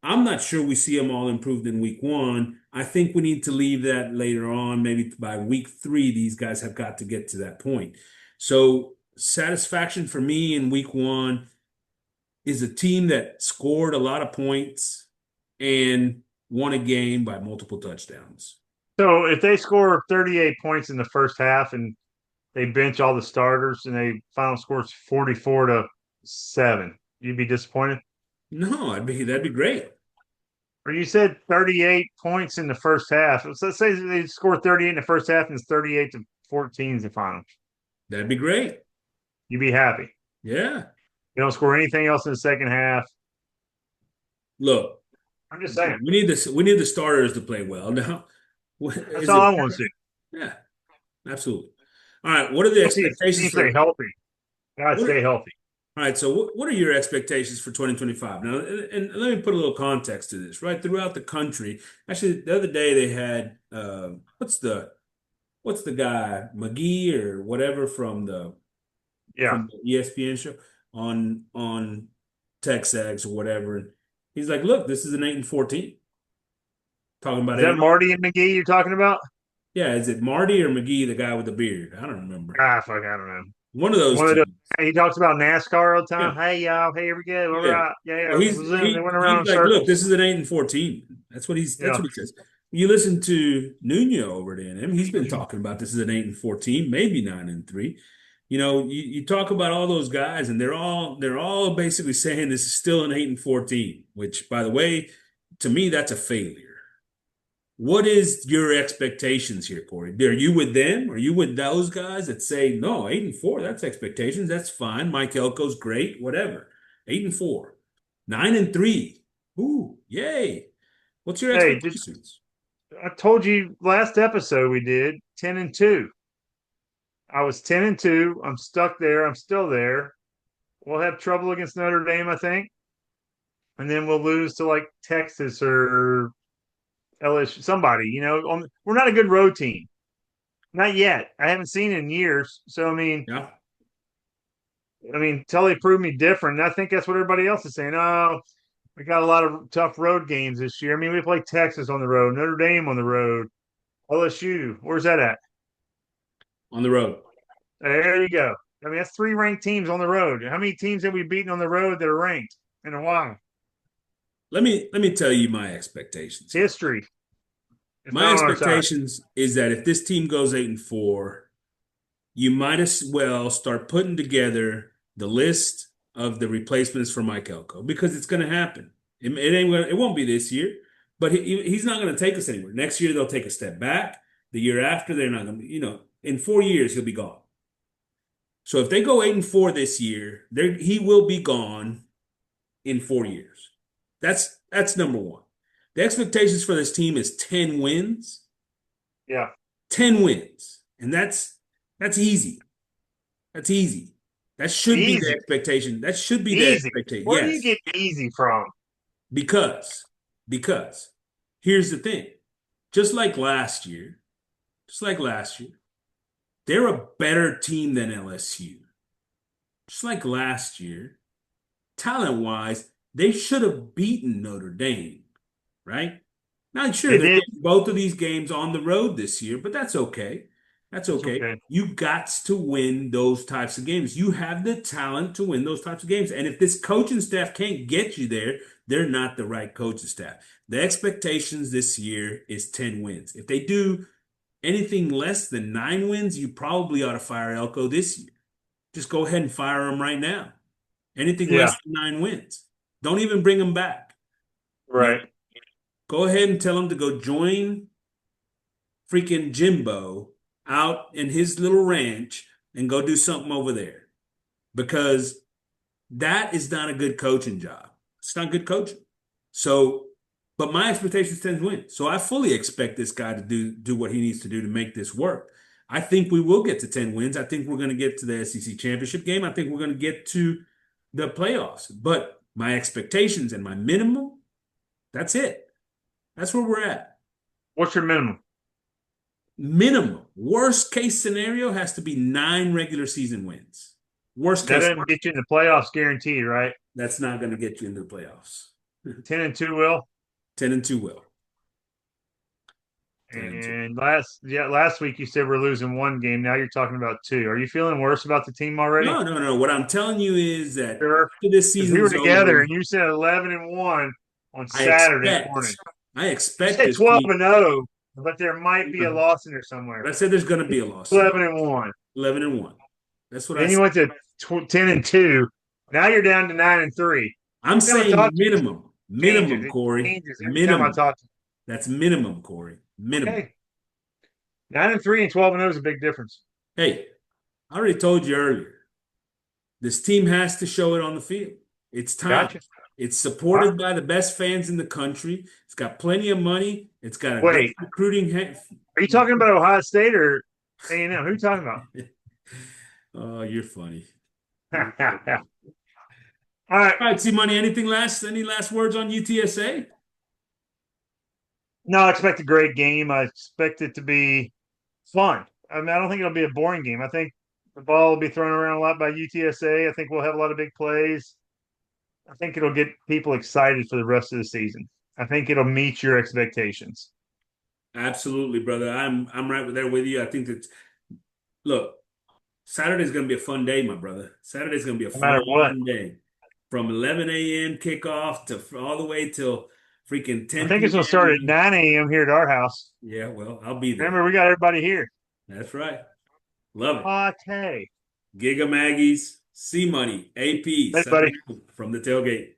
C: I'm not sure we see them all improved in week one. I think we need to leave that later on. Maybe by week three, these guys have got to get to that point. So satisfaction for me in week one is a team that scored a lot of points and won a game by multiple touchdowns.
A: So if they score 38 points in the first half and they bench all the starters and they final scores 44-7, you'd be disappointed.
C: No, that'd be great.
A: Or you said 38 points in the first half. So let's say they score 38 in the first half and it's 38-14 is the final.
C: That'd be great.
A: You'd be happy.
C: Yeah.
A: You don't score anything else in the second half.
C: Look,
A: I'm just saying.
C: we need the starters to play well. Now,
A: That's
C: is
A: all
C: it
A: I want to
C: better?
A: see.
C: Yeah, absolutely. All right, what are the
A: Let's see if
C: expectations
A: teams stay
C: for
A: healthy. Gotta
C: what are,
A: stay healthy.
C: all right, so what are your expectations for 2025? Now, and let me put a little context to this, right? Throughout the country, actually, the other day they had what's the guy, McGee or whatever
A: Yeah.
C: from the ESPN show on Texas or whatever. And he's like, look, this is an 8-14. Talking about
A: Is that
C: it.
A: Marty and McGee you're talking about?
C: Yeah, is it Marty or McGee, the guy with the beard? I don't remember.
A: Ah, fuck, I don't know.
C: One of those
A: One of
C: two.
A: the he talks about NASCAR all the
C: Yeah,
A: time. Hey y'all, hey, here we go. All
C: yeah.
A: right. Yeah,
C: Well,
A: yeah. They went around
C: he's
A: in
C: like, look, this
A: circles.
C: is an 8-14. That's
A: Yeah.
C: what he says. You listen to Nuno over at A&M. He's been talking about this is an 8-14, maybe 9-3. You talk about all those guys, and they're all basically saying this is still an 8-14. Which, by the way, to me, that's a failure. What is your expectations here, Corey? Are you with them? Are you with those guys that say no, 8-4? That's expectations. That's fine. Mike Elko's great. Whatever. 8-4, 9-3. Ooh, yay! What's your
A: Hey,
C: expectations?
A: I told you last episode we did 10-2. I was 10-2. I'm stuck there. I'm still there. We'll have trouble against Notre Dame, I think, and then we'll lose to like Texas or LSU, somebody. We're not a good road team, not yet. I haven't seen it in years. So
C: Yeah,
A: I mean, until they prove me different. And I think that's what everybody else is saying. Oh, we got a lot of tough road games this year. I mean, we play Texas on the road, Notre Dame on the road, LSU. Where's that at?
C: on the road.
A: There you go. I mean, that's three ranked teams on the road. How many teams have we beaten on the road that are ranked in a while?
C: Let me tell you my expectations here.
A: History. It's
C: My
A: not on our side.
C: expectations is that if this team goes 8-4, you might as well start putting together the list of the replacements for Mike Elko because it's going to happen. It won't be this year, but he's not going to take us anywhere. Next year they'll take a step back. The year after they're not going to. In 4 years he'll be gone. So if they go 8-4 this year, he will be gone in 4 years. That's number one. The expectations for this team is 10 wins.
A: Yeah.
C: 10 wins. And that's easy. That's easy. That should be the
A: Easy,
C: expectation. That should be the
A: easy.
C: expectation.
A: Where do you
C: Yes,
A: get easy from?
C: because because here's the thing. Just like last year, just like last year, they're a better team than LSU. Just like last year, talent-wise, they should have beaten Notre Dame, right? Not sure
A: They
C: they're
A: did.
C: getting both of these games on the road this year, but that's okay. That's
A: It's
C: okay.
A: okay.
C: You got to win those types of games. You have the talent to win those types of games. And if this coaching staff can't get you there, they're not the right coaching staff. The expectations this year is 10 wins. If they do anything less than 9 wins, you probably ought to fire Elko this year. Just go ahead and fire him right now. Anything less
A: Yeah,
C: than 9 wins. Don't even bring him back. You know,
A: right.
C: go ahead and tell him to go join freaking Jimbo out in his little ranch and go do something over there because that is not a good coaching job. It's not good coaching. So, but my expectation is 10 wins. So I fully expect this guy to do what he needs to do to make this work. I think we will get to 10 wins. I think we're going to get to the SEC championship game. I think we're going to get to the playoffs. But my expectations and my minimum, that's it. That's where we're at.
A: What's your minimum?
C: Minimum. Worst case scenario has to be 9 regular season wins. Worst
A: That
C: case,
A: doesn't get you in the playoffs guaranteed, right?
C: that's not going to get you into the playoffs.
A: 10-2 will.
C: 10-2 will. 10-2.
A: And last week you said we're losing one game. Now you're talking about two. Are you feeling worse about the team already?
C: No, no, no. What I'm telling you is that
A: Sure.
C: after this
A: Because we were
C: season's
A: together
C: over,
A: and you said 11-1 on
C: I
A: Saturday morning.
C: expect, I
A: You
C: expect
A: said
C: this
A: 12
C: team.
A: and 0, but there might be a
C: But
A: loss in there somewhere.
C: I said there's going to be a loss in there.
A: 11-1.
C: 11-1. That's what I
A: Then you
C: said.
A: went to 10-2. Now you're down to 9-3.
C: I'm
A: Every time I
C: saying
A: talk to you,
C: minimum.
A: it changes.
C: Minimum,
A: It
C: Corey.
A: changes every time I
C: Minimum.
A: talk to
C: That's minimum, Corey.
A: you.
C: Minimum.
A: Okay. 9-3 and 12-0 is a big difference.
C: Hey, I already told you earlier. This team has to show it on the field. It's time.
A: Gotcha.
C: It's
A: All right.
C: supported by the best fans in the country. It's got plenty of money. It's got a great
A: Wait,
C: recruiting.
A: are you talking about Ohio State or A&M? Who are you talking about?
C: Oh, you're funny.
A: All right.
C: All right, C-Money, any last words on UTSA?
A: No, I expect a great game. I expect it to be fun. I mean, I don't think it'll be a boring game. I think the ball will be thrown around a lot by UTSA. I think we'll have a lot of big plays. I think it'll get people excited for the rest of the season. I think it'll meet your expectations.
C: Absolutely, brother. I'm right there with you. I think that look, Saturday's gonna be a fun day, my brother. Saturday's gonna be a
A: No matter what.
C: fun day. From 11 a.m. kickoff to all the way till freaking
A: I
C: 10
A: think it's going to start at
C: p.m.
A: 9 a.m. here at our house.
C: Yeah, well, I'll be there.
A: Remember, we got everybody here.
C: That's right. Love it.
A: Latte.
C: Giga Maggies, C Money, AP,
A: Hey, buddy.
C: from the tailgate.